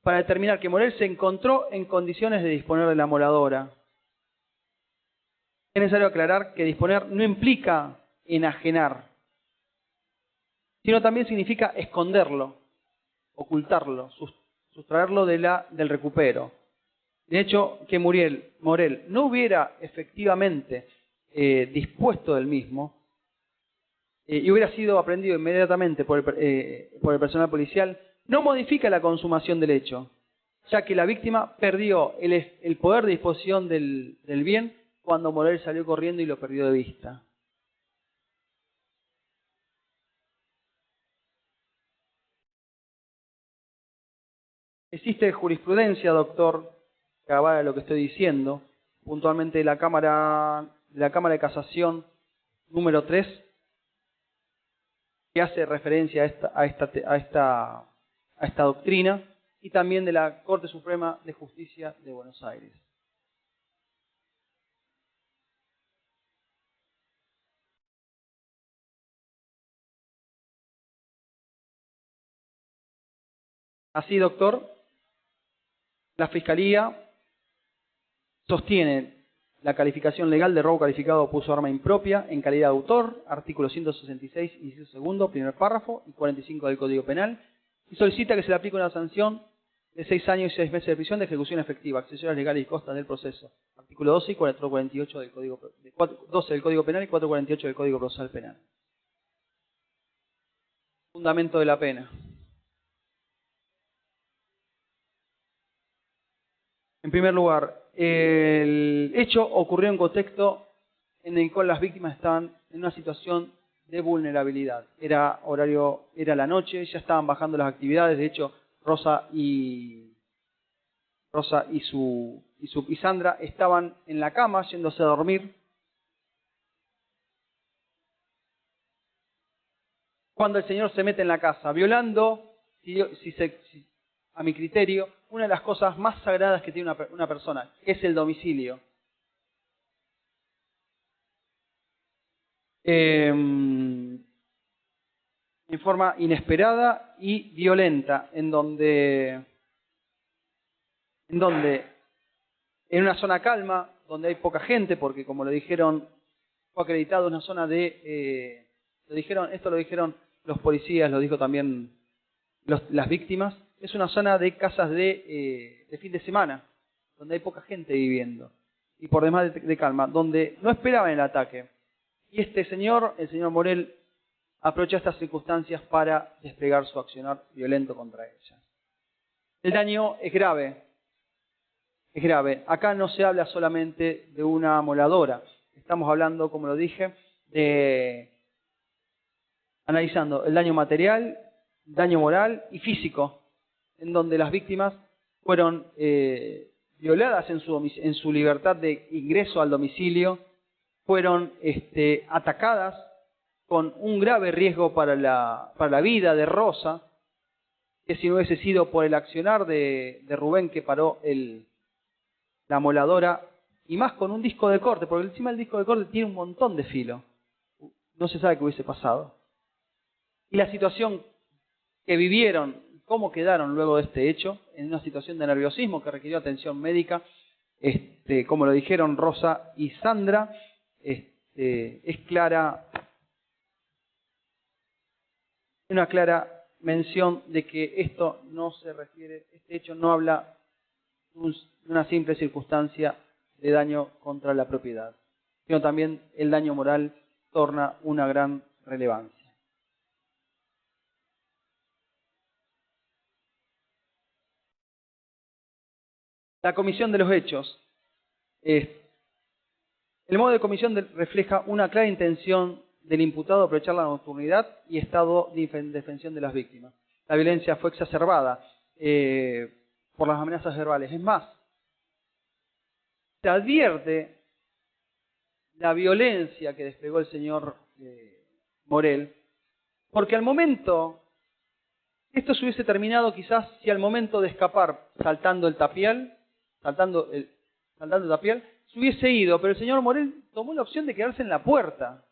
determinar que Morel se encontró en condiciones de disponer de la moladora. Es necesario aclarar que disponer no implica enajenar, sino también significa esconderlo, ocultarlo, sustraerlo del recupero. De hecho, que Morel no hubiera efectivamente dispuesto del mismo, y hubiera sido aprendido inmediatamente por el personal policial, no modifica la consumación del hecho, ya que la víctima perdió el poder de disposición del bien cuando Morel salió corriendo y lo perdió de vista. Existe jurisprudencia, doctor, que avala lo que estoy diciendo, puntualmente la Cámara de Casación número 3, que hace referencia a esta doctrina, y también de la Corte Suprema de Justicia de Buenos Aires. Así, doctor, la Fiscalía sostiene la calificación legal de robo calificado o uso de arma impropia en calidad de autor, artículo 166, inciso segundo, primer párrafo, y 45 del Código Penal, y solicita que se le aplique una sanción de 6 años y 6 meses de prisión de ejecución efectiva, accesorias legales y costas del proceso, artículo 12 y 448 del Código, 12 del Código Penal y 448 del Código Procesal Penal. Fundamento de la pena. En primer lugar, el hecho ocurrió en contexto en el cual las víctimas estaban en una situación de vulnerabilidad. Era la noche, ya estaban bajando las actividades. De hecho, Rosa y Sandra estaban en la cama yéndose a dormir cuando el señor se mete en la casa, violando, a mi criterio, una de las cosas más sagradas que tiene una persona, que es el domicilio. En forma inesperada y violenta, en donde en una zona calma, donde hay poca gente, porque como lo dijeron, fue acreditado una zona esto lo dijeron los policías, lo dijo también las víctimas, es una zona de casas de fin de semana, donde hay poca gente viviendo, y por demás de calma, donde no esperaban el ataque. Y el señor Morel, aprovecha estas circunstancias para desplegar su accionar violento contra ella. El daño es grave. Es grave. Acá no se habla solamente de una amoladora. Estamos hablando, como lo dije, analizando el daño material, daño moral y físico, en donde las víctimas fueron violadas en su libertad de ingreso al domicilio, fueron atacadas con un grave riesgo para la vida de Rosa, que si no hubiese sido por el accionar de Rubén, que paró la amoladora, y más con un disco de corte, porque encima el disco de corte tiene un montón de filo, no se sabe qué hubiese pasado. Y la situación que vivieron cómo quedaron luego de este hecho, en una situación de nerviosismo que requirió atención médica. Como lo dijeron Rosa y Sandra, es clara, una clara mención de que esto no se refiere, este hecho no habla de una simple circunstancia de daño contra la propiedad, sino también el daño moral torna una gran relevancia. La comisión de los hechos. El modo de comisión refleja una clara intención del imputado de aprovechar la nocturnidad y estado de indefensión de las víctimas. La violencia fue exacerbada por las amenazas verbales. Es más, se advierte la violencia que desplegó el señor Morel, porque al momento, esto se hubiese terminado quizás si al momento de escapar saltando el tapial, se hubiese ido, pero el señor Morel tomó la opción de quedarse en la puerta,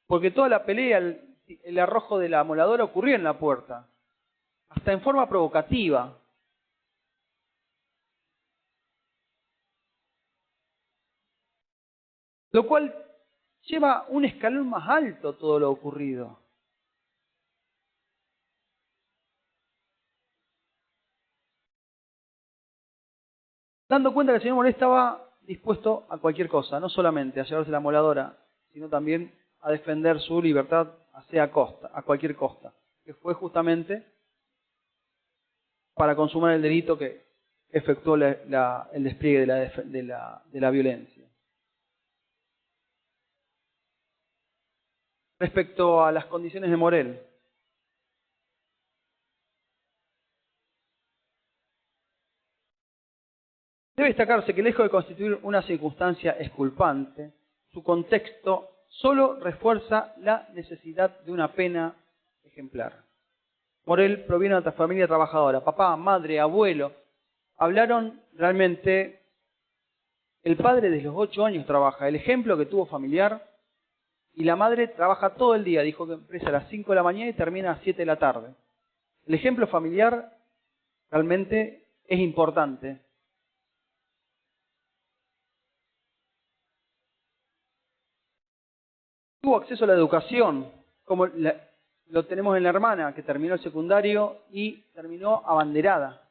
porque toda la pelea, el arrojo de la amoladora ocurrió en la puerta, hasta en forma provocativa. Lo cual lleva un escalón más alto todo lo ocurrido. Dando cuenta que el señor Morel estaba dispuesto a cualquier cosa, no solamente a llevarse la amoladora, sino también a defender su libertad a cualquier costa, que fue justamente para consumar el delito que efectuó el despliegue de la violencia. Respecto a las condiciones de Morel, debe destacarse que lejos de constituir una circunstancia exculpante, su contexto solo refuerza la necesidad de una pena ejemplar. Morel proviene de otra familia trabajadora, papá, madre, abuelo. Hablaron realmente, el padre desde los 8 años trabaja, el ejemplo que tuvo familiar, y la madre trabaja todo el día, dijo que empieza a las 5 de la mañana y termina a las 7 de la tarde. El ejemplo familiar realmente es importante. Tuvo acceso a la educación, como lo tenemos en la hermana, que terminó el secundario y terminó abanderada.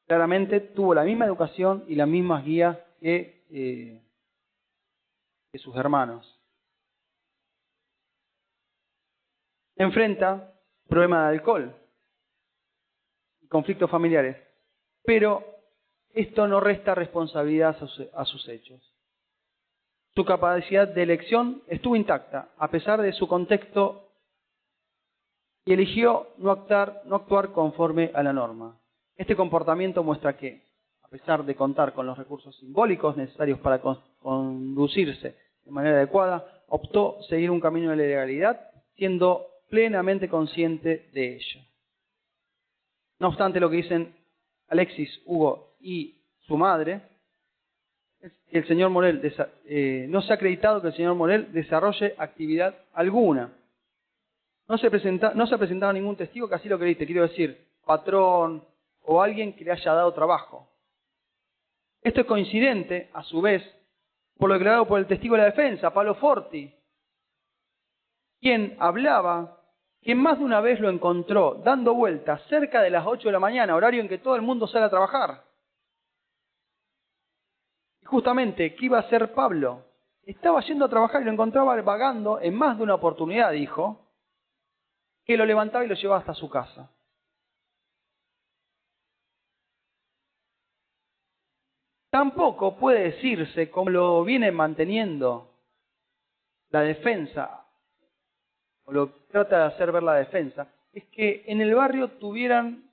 Claramente tuvo la misma educación y las mismas guías que sus hermanos. Enfrenta problemas de alcohol y conflictos familiares, pero esto no resta responsabilidad a sus hechos. Su capacidad de elección estuvo intacta, a pesar de su contexto, y eligió no actuar conforme a la norma. Este comportamiento muestra que, a pesar de contar con los recursos simbólicos necesarios para conducirse de manera adecuada, optó seguir un camino de la legalidad, siendo plenamente consciente de ello. No obstante, lo que dicen Alexis, Hugo y su madre, el señor Morel no se ha acreditado que el señor Morel desarrolle actividad alguna. No se ha presentado ningún testigo que así lo acredite, quiero decir, patrón o alguien que le haya dado trabajo. Esto es coincidente, a su vez, por lo declarado por el testigo de la defensa, Pablo Forti, quien hablaba que más de una vez lo encontró dando vueltas cerca de las 8 de la mañana, horario en que todo el mundo sale a trabajar. Y justamente, ¿qué iba a hacer Pablo? Estaba yendo a trabajar y lo encontraba vagando en más de una oportunidad, dijo, que lo levantaba y lo llevaba hasta su casa. Tampoco puede decirse, como lo viene manteniendo la defensa, o lo trata de hacer ver la defensa, es que en el barrio tuvieran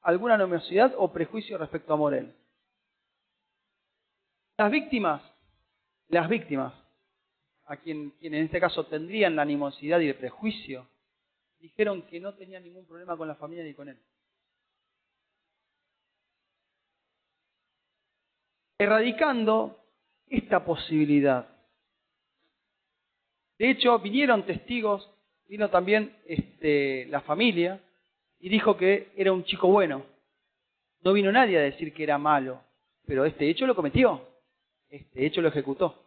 alguna animosidad o prejuicio respecto a Morel. Las víctimas, a quien en este caso tendrían la animosidad y el prejuicio, dijeron que no tenían ningún problema con la familia ni con él. Erradicando esta posibilidad. De hecho, vinieron testigos vino también la familia y dijo que era un chico bueno. No vino nadie a decir que era malo, pero este hecho lo cometió, este hecho lo ejecutó.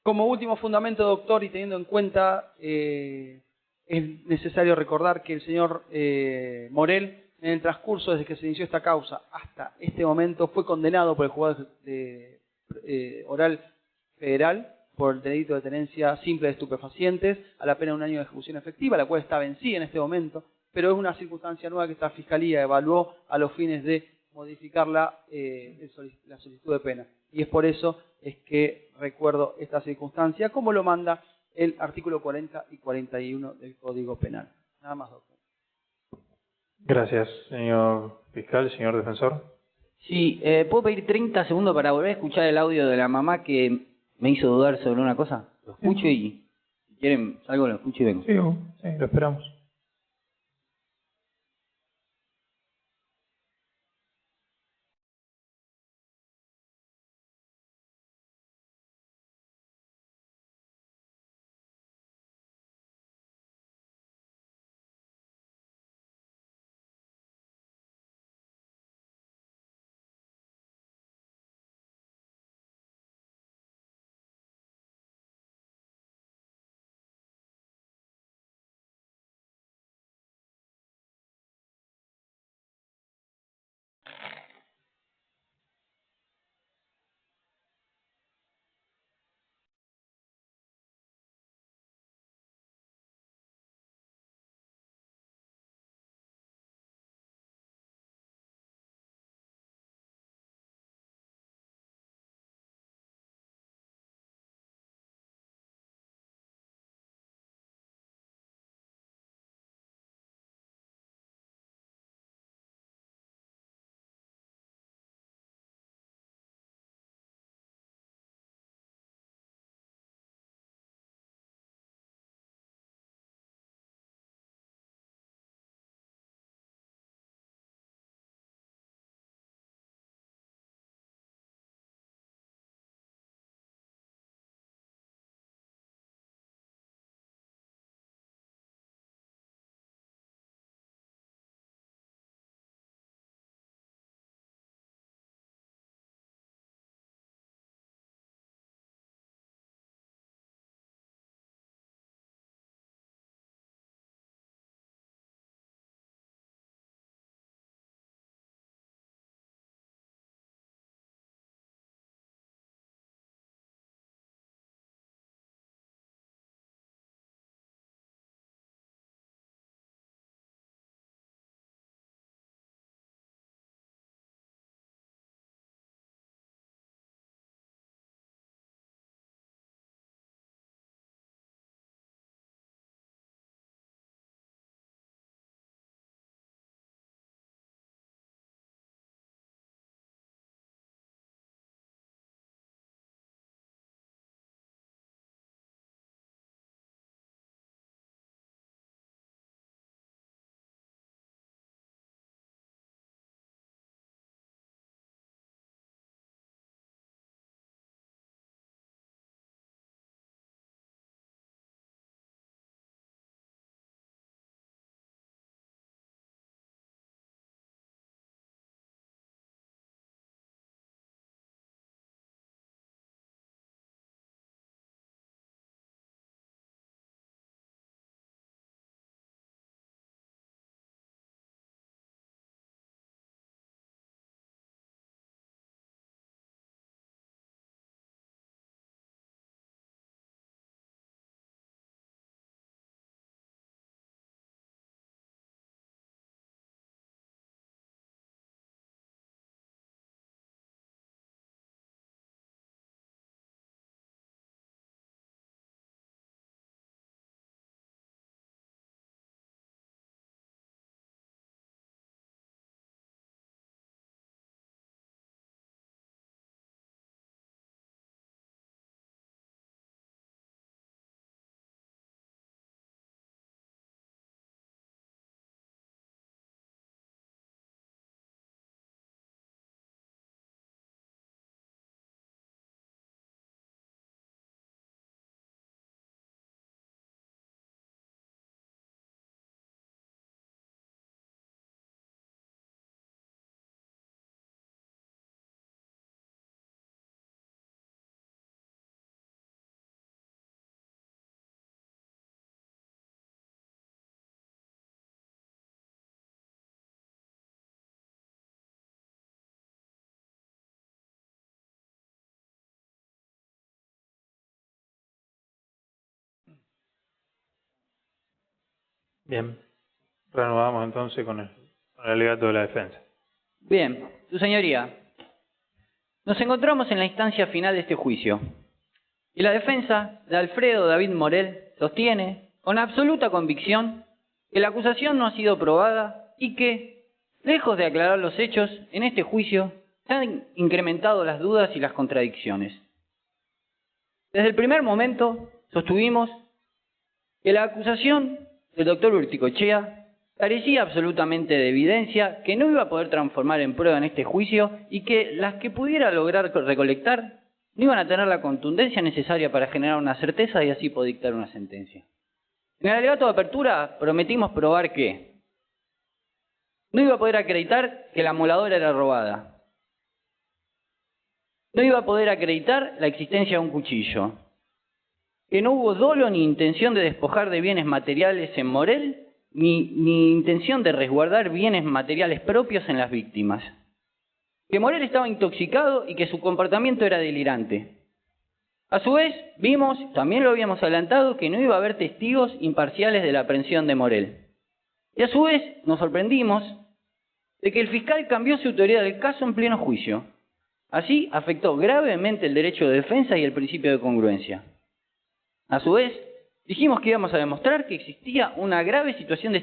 Como último fundamento, doctor, y teniendo en cuenta, es necesario recordar que el señor Morel, en el transcurso desde que se inició esta causa hasta este momento, fue condenado por el juzgado oral federal por el delito de tenencia simple de estupefacientes a la pena de 1 año de ejecución efectiva, la cual está vencida en este momento, pero es una circunstancia nueva que esta Fiscalía evaluó a los fines de modificar la solicitud de pena. Y es por eso es que recuerdo esta circunstancia, como lo manda el artículo 40 y 41 del Código Penal. Nada más, doctor. Gracias, señor fiscal, señor defensor. Sí, ¿puedo pedir 30 segundos para volver a escuchar el audio de la mamá que me hizo dudar sobre una cosa? Lo escucho y si quieren salgo, lo escucho y vengo. Sí, lo esperamos. Bien. Renovamos entonces con el alegato de la defensa. Bien, su señoría, nos encontramos en la instancia final de este juicio. Y la defensa de Alfredo David Morel sostiene, con absoluta convicción, que la acusación no ha sido probada y que, lejos de aclarar los hechos, en este juicio se han incrementado las dudas y las contradicciones. Desde el primer momento sostuvimos que la acusación del doctor Urticochea carecía absolutamente de evidencia, que no iba a poder transformar en prueba en este juicio y que las que pudiera lograr recolectar no iban a tener la contundencia necesaria para generar una certeza y así poder dictar una sentencia. En el alegato de apertura prometimos probar que no iba a poder acreditar que la moladora era robada, no iba a poder acreditar la existencia de un cuchillo, que no hubo dolo ni intención de despojar de bienes materiales en Morel, ni intención de resguardar bienes materiales propios en las víctimas, que Morel estaba intoxicado y que su comportamiento era delirante. A su vez, vimos, también lo habíamos adelantado, que no iba a haber testigos imparciales de la aprehensión de Morel. Y a su vez, nos sorprendimos de que el fiscal cambió su teoría del caso en pleno juicio. Así, afectó gravemente el derecho de defensa y el principio de congruencia. A su vez, dijimos que íbamos a demostrar que existía una grave situación de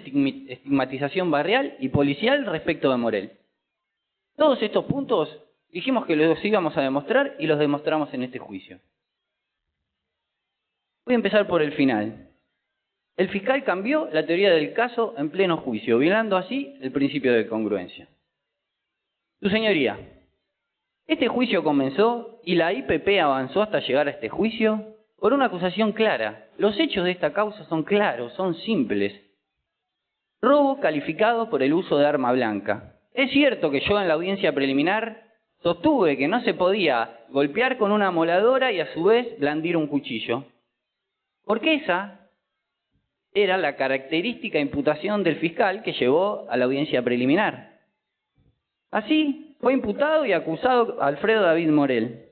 estigmatización barrial y policial respecto de Morel. Todos estos puntos dijimos que los íbamos a demostrar y los demostramos en este juicio. Voy a empezar por el final. El fiscal cambió la teoría del caso en pleno juicio, violando así el principio de congruencia. Su señoría, este juicio comenzó y la IPP avanzó hasta llegar a este juicio por una acusación clara. Los hechos de esta causa son claros, son simples. Robo calificado por el uso de arma blanca. Es cierto que yo en la audiencia preliminar sostuve que no se podía golpear con una amoladora y a su vez blandir un cuchillo, porque esa era la característica imputación del fiscal que llevó a la audiencia preliminar. Así fue imputado y acusado Alfredo David Morel.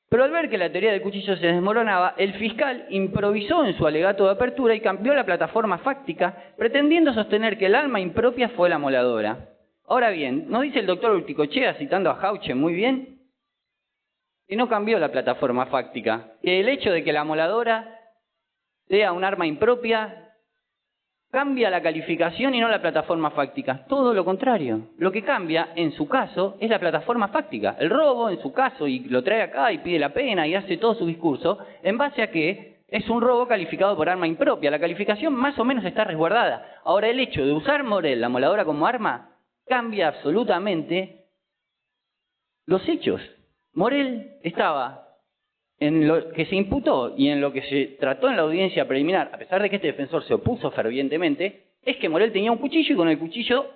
Pero al ver que la teoría del cuchillo se desmoronaba, el fiscal improvisó en su alegato de apertura y cambió la plataforma fáctica, pretendiendo sostener que el arma impropia fue la amoladora. Ahora bien, ¿no dice el doctor Urticochea, citando a Jauche muy bien, que no cambió la plataforma fáctica? Que el hecho de que la amoladora sea un arma impropia cambia la calificación y no la plataforma fáctica. Todo lo contrario. Lo que cambia, en su caso, es la plataforma fáctica. El robo, en su caso, y lo trae acá y pide la pena y hace todo su discurso, en base a que es un robo calificado por arma impropia. La calificación más o menos está resguardada. Ahora, el hecho de usar Morel, la amoladora, como arma, cambia absolutamente los hechos. Morel estaba en lo que se imputó y en lo que se trató en la audiencia preliminar, a pesar de que este defensor se opuso fervientemente, es que Morel tenía un cuchillo y con el cuchillo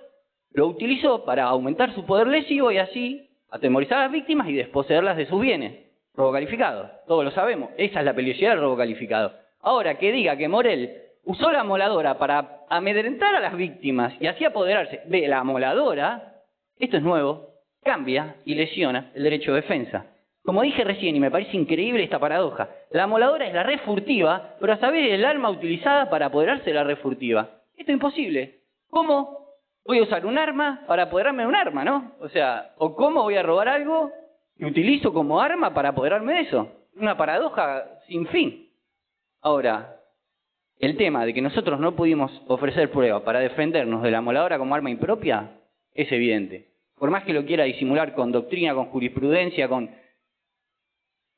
lo utilizó para aumentar su poder lesivo y así atemorizar a las víctimas y desposeerlas de sus bienes. Robo calificado, todos lo sabemos, esa es la peligrosidad del robo calificado. Ahora, que diga que Morel usó la amoladora para amedrentar a las víctimas y así apoderarse de la amoladora, esto es nuevo, cambia y lesiona el derecho de defensa. Como dije recién, y me parece increíble esta paradoja, la amoladora es la red furtiva, pero a saber el arma utilizada para apoderarse de la red furtiva. Esto es imposible. ¿Cómo voy a usar un arma para apoderarme de un arma, no? O sea, ¿o cómo voy a robar algo que utilizo como arma para apoderarme de eso? Una paradoja sin fin. Ahora, el tema de que nosotros no pudimos ofrecer prueba para defendernos de la amoladora como arma impropia es evidente. Por más que lo quiera disimular con doctrina, con jurisprudencia,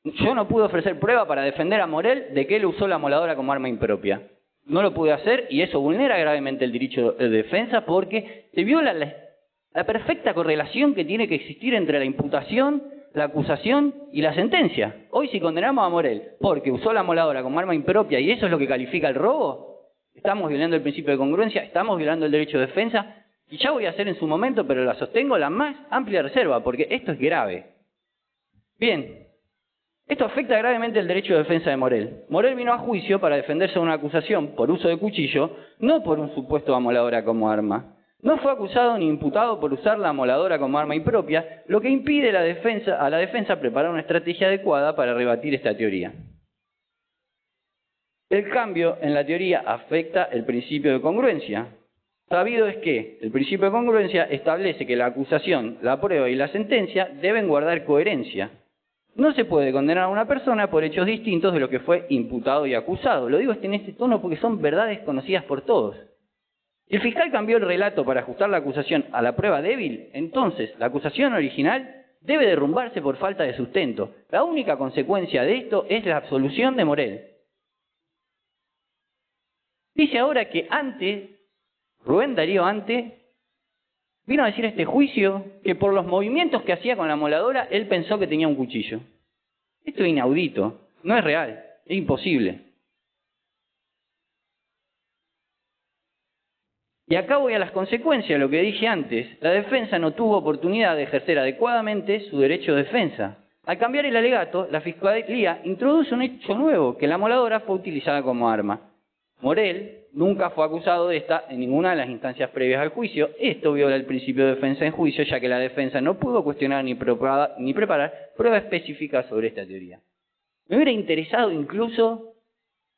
yo no pude ofrecer prueba para defender a Morel de que él usó la amoladora como arma impropia. No lo pude hacer y eso vulnera gravemente el derecho de defensa porque se viola la perfecta correlación que tiene que existir entre la imputación, la acusación y la sentencia. Hoy si condenamos a Morel porque usó la amoladora como arma impropia y eso es lo que califica el robo, estamos violando el principio de congruencia, estamos violando el derecho de defensa y ya voy a hacer en su momento, pero la sostengo, la más amplia reserva porque esto es grave. Bien. Esto afecta gravemente el derecho de defensa de Morel. Morel vino a juicio para defenderse de una acusación por uso de cuchillo, no por un supuesto amoladora como arma. No fue acusado ni imputado por usar la amoladora como arma impropia, lo que impide a la defensa preparar una estrategia adecuada para rebatir esta teoría. El cambio en la teoría afecta el principio de congruencia. Sabido es que el principio de congruencia establece que la acusación, la prueba y la sentencia deben guardar coherencia. No se puede condenar a una persona por hechos distintos de lo que fue imputado y acusado. Lo digo en este tono porque son verdades conocidas por todos. El fiscal cambió el relato para ajustar la acusación a la prueba débil, entonces la acusación original debe derrumbarse por falta de sustento. La única consecuencia de esto es la absolución de Morel. Dice ahora que Rubén Darío Ante vino a decir a este juicio que por los movimientos que hacía con la moladora, él pensó que tenía un cuchillo. Esto es inaudito, no es real, es imposible. Y acá voy a las consecuencias, lo que dije antes. La defensa no tuvo oportunidad de ejercer adecuadamente su derecho de defensa. Al cambiar el alegato, la Fiscalía introduce un hecho nuevo, que la moladora fue utilizada como arma. Morel nunca fue acusado de esta en ninguna de las instancias previas al juicio. Esto viola el principio de defensa en juicio, ya que la defensa no pudo cuestionar ni preparar prueba específica sobre esta teoría. Me hubiera interesado incluso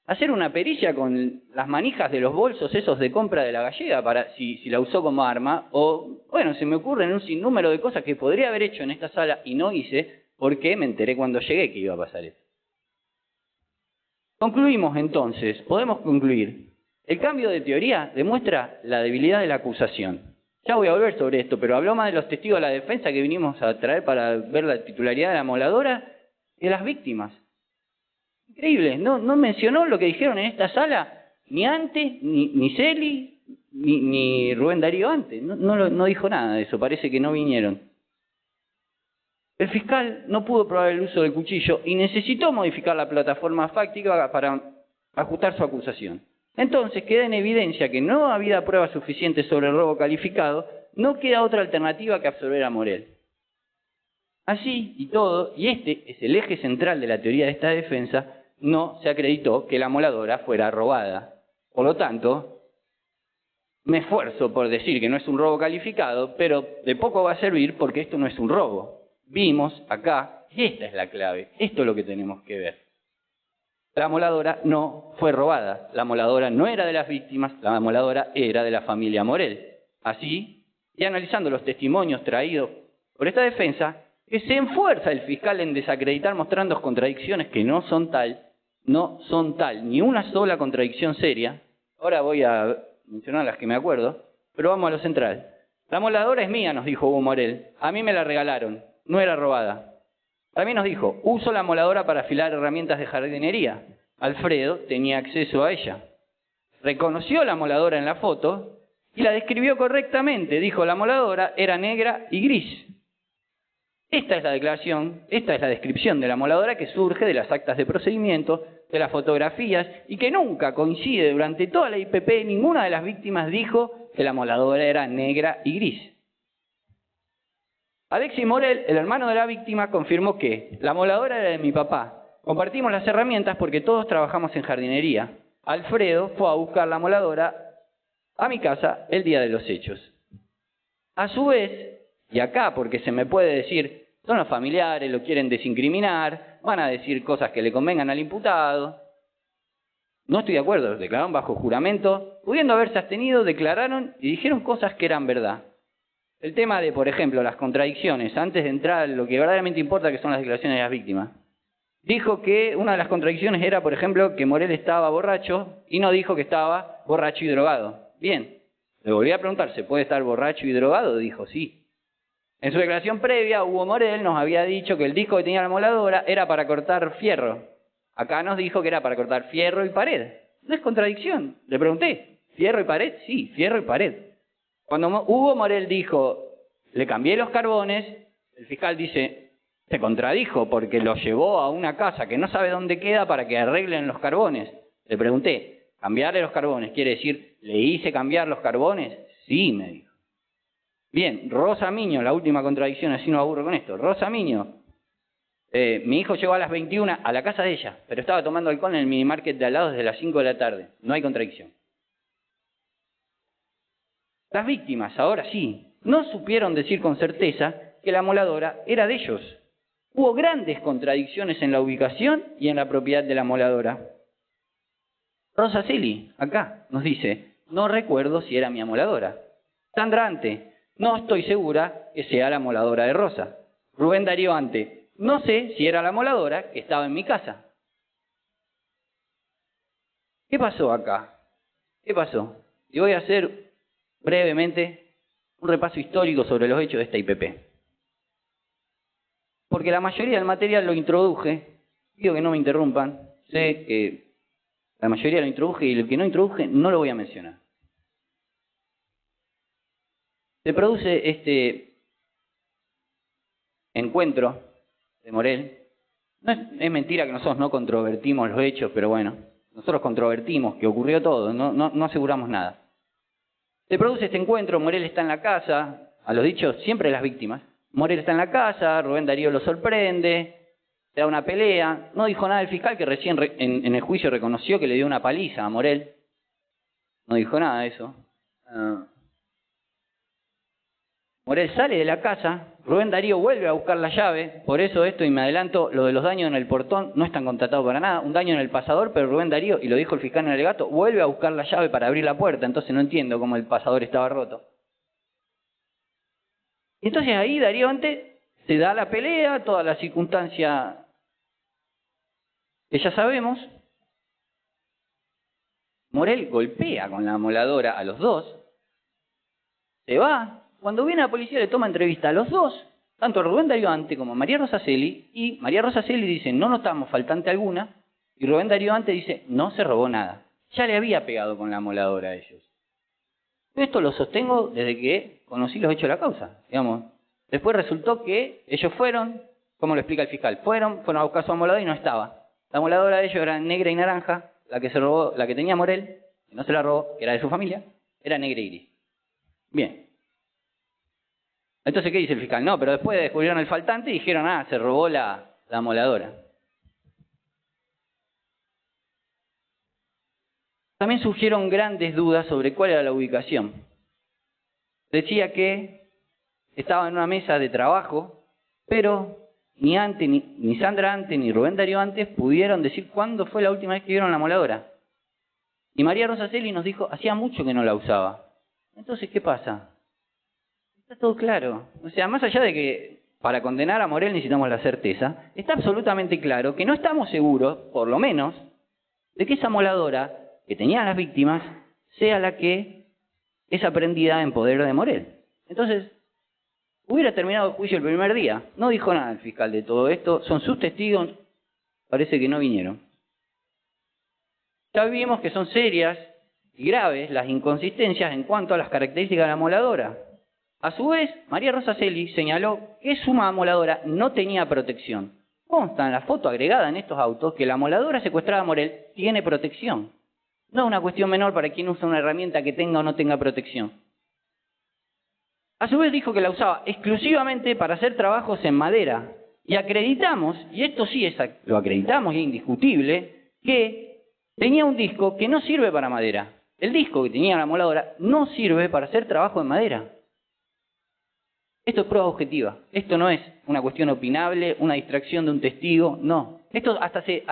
hacer una pericia con las manijas de los bolsos esos de compra de la gallega, para si la usó como arma, o, bueno, se me ocurren un sinnúmero de cosas que podría haber hecho en esta sala y no hice, porque me enteré cuando llegué que iba a pasar esto. Concluimos entonces, podemos concluir. El cambio de teoría demuestra la debilidad de la acusación. Ya voy a volver sobre esto, pero habló más de los testigos de la defensa que vinimos a traer para ver la titularidad de la moladora y de las víctimas. Increíble, no mencionó lo que dijeron en esta sala, ni Ante, ni Celi, ni Rubén Darío Ante. No dijo nada de eso, parece que no vinieron. El fiscal no pudo probar el uso del cuchillo y necesitó modificar la plataforma fáctica para ajustar su acusación. Entonces queda en evidencia que no había pruebas suficientes sobre el robo calificado, no queda otra alternativa que absolver a Morel. Así y todo, y este es el eje central de la teoría de esta defensa, no se acreditó que la moladora fuera robada. Por lo tanto, me esfuerzo por decir que no es un robo calificado, pero de poco va a servir porque esto no es un robo. Vimos acá, y esta es la clave, esto es lo que tenemos que ver. La moladora no fue robada, la moladora no era de las víctimas, la moladora era de la familia Morel. Así, y analizando los testimonios traídos por esta defensa, que se enfuerza el fiscal en desacreditar mostrando contradicciones que no son tal, ni una sola contradicción seria. Ahora voy a mencionar las que me acuerdo, pero vamos a lo central. La moladora es mía, nos dijo Hugo Morel, a mí me la regalaron, no era robada. También nos dijo, uso la moladora para afilar herramientas de jardinería. Alfredo tenía acceso a ella. Reconoció la moladora en la foto y la describió correctamente. Dijo, la moladora era negra y gris. Esta es la declaración, esta es la descripción de la moladora que surge de las actas de procedimiento, de las fotografías, y que nunca coincide durante toda la IPP. Ninguna de las víctimas dijo que la moladora era negra y gris. Alexis Morel, el hermano de la víctima, confirmó que la moladora era de mi papá. Compartimos las herramientas porque todos trabajamos en jardinería. Alfredo fue a buscar la moladora a mi casa el día de los hechos. A su vez, y acá porque se me puede decir, son los familiares, lo quieren desincriminar, van a decir cosas que le convengan al imputado. No estoy de acuerdo, declararon bajo juramento, pudiendo haberse abstenido, declararon y dijeron cosas que eran verdad. El tema de, por ejemplo, las contradicciones, antes de entrar a lo que verdaderamente importa, que son las declaraciones de las víctimas. Dijo que una de las contradicciones era, por ejemplo, que Morel estaba borracho y no dijo que estaba borracho y drogado. Bien, le volví a preguntar, ¿se puede estar borracho y drogado? Dijo sí. En su declaración previa, Hugo Morel nos había dicho que el disco que tenía la moladora era para cortar fierro. Acá nos dijo que era para cortar fierro y pared. No es contradicción. Le pregunté, ¿fierro y pared? Sí, fierro y pared. Cuando Hugo Morel dijo, le cambié los carbones, el fiscal dice, se contradijo porque lo llevó a una casa que no sabe dónde queda para que arreglen los carbones. Le pregunté, ¿cambiarle los carbones quiere decir, le hice cambiar los carbones? Sí, me dijo. Bien, Rosa Miño, la última contradicción, así no aburro con esto. Rosa Miño, mi hijo llegó a las 21 a la casa de ella, pero estaba tomando alcohol en el minimarket de al lado desde las 5 de la tarde. No hay contradicción. Las víctimas, ahora sí, no supieron decir con certeza que la moladora era de ellos. Hubo grandes contradicciones en la ubicación y en la propiedad de la moladora. Rosa Celi, acá, nos dice, no recuerdo si era mi amoladora. Sandra Ante, no estoy segura que sea la amoladora de Rosa. Rubén Darío Ante, no sé si era la amoladora que estaba en mi casa. ¿Qué pasó acá? ¿Qué pasó? Y voy a hacer brevemente un repaso histórico sobre los hechos de esta IPP. Porque la mayoría del material lo introduje, pido que no me interrumpan, sé que la mayoría lo introduje y el que no introduje no lo voy a mencionar. Se produce este encuentro de Morel. No es mentira que nosotros no controvertimos los hechos, pero bueno, nosotros controvertimos que ocurrió todo, no aseguramos nada. Se produce este encuentro, Morel está en la casa, a los dichos siempre las víctimas. Morel está en la casa, Rubén Darío lo sorprende, se da una pelea. No dijo nada el fiscal, que recién en el juicio reconoció que le dio una paliza a Morel. No dijo nada de eso. Morel sale de la casa, Rubén Darío vuelve a buscar la llave, por eso esto, y me adelanto, lo de los daños en el portón no están contratados para nada, un daño en el pasador, pero Rubén Darío, y lo dijo el fiscal en el alegato, vuelve a buscar la llave para abrir la puerta, entonces no entiendo cómo el pasador estaba roto. Y entonces ahí Darío Ante se da la pelea, toda la circunstancia que ya sabemos. Morel golpea con la amoladora a los dos, se va. Cuando viene la policía le toma entrevista a los dos, tanto a Rubén Darío Ante como a María Rosa Celi, y María Rosa Celi dice, no notamos faltante alguna, y Rubén Darío Ante dice, no se robó nada. Ya le había pegado con la amoladora a ellos. Esto lo sostengo desde que conocí los hechos de la causa, digamos. Después resultó que ellos fueron, como lo explica el fiscal, fueron a buscar su amoladora y no estaba. La amoladora de ellos era negra y naranja, la que se robó, la que tenía Morel, que no se la robó, que era de su familia, era negra y gris. Bien. Entonces, ¿qué dice el fiscal? No, pero después descubrieron el faltante y dijeron, se robó la amoladora. También surgieron grandes dudas sobre cuál era la ubicación. Decía que estaba en una mesa de trabajo, pero ni Sandra Ante ni Rubén Darío Ante pudieron decir cuándo fue la última vez que vieron la amoladora. Y María Rosa Celi nos dijo, hacía mucho que no la usaba. Entonces, ¿qué pasa? Está todo claro. O sea, más allá de que para condenar a Morel necesitamos la certeza, está absolutamente claro que no estamos seguros, por lo menos, de que esa amoladora que tenían las víctimas sea la que es aprehendida en poder de Morel. Entonces, hubiera terminado el juicio el primer día. No dijo nada el fiscal de todo esto. Son sus testigos. Parece que no vinieron. Ya vimos que son serias y graves las inconsistencias en cuanto a las características de la amoladora. A su vez, María Rosa Celi señaló que su amoladora no tenía protección. Consta en la foto agregada en estos autos que la amoladora secuestrada a Morel tiene protección. No es una cuestión menor para quien usa una herramienta que tenga o no tenga protección. A su vez dijo que la usaba exclusivamente para hacer trabajos en madera. Y acreditamos, y esto sí lo acreditamos y es indiscutible, que tenía un disco que no sirve para madera. El disco que tenía la amoladora no sirve para hacer trabajo en madera. Esto es prueba objetiva. Esto no es una cuestión opinable, una distracción de un testigo, no. Esto hasta se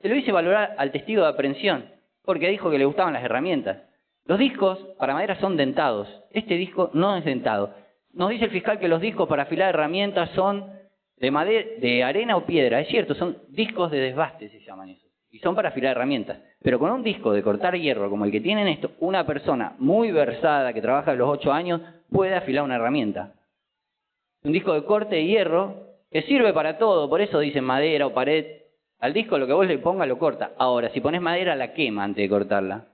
lo hice valorar al testigo de aprehensión, porque dijo que le gustaban las herramientas. Los discos para madera son dentados. Este disco no es dentado. Nos dice el fiscal que los discos para afilar herramientas son de madera, de arena o piedra. Es cierto, son discos de desbaste, se llaman esos. Y son para afilar herramientas. Pero con un disco de cortar hierro como el que tienen esto, una persona muy versada que trabaja a los 8 años puede afilar una herramienta. Un disco de corte de hierro que sirve para todo, por eso dicen madera o pared. Al disco lo que vos le pongas lo corta. Ahora, si pones madera la quema antes de cortarla.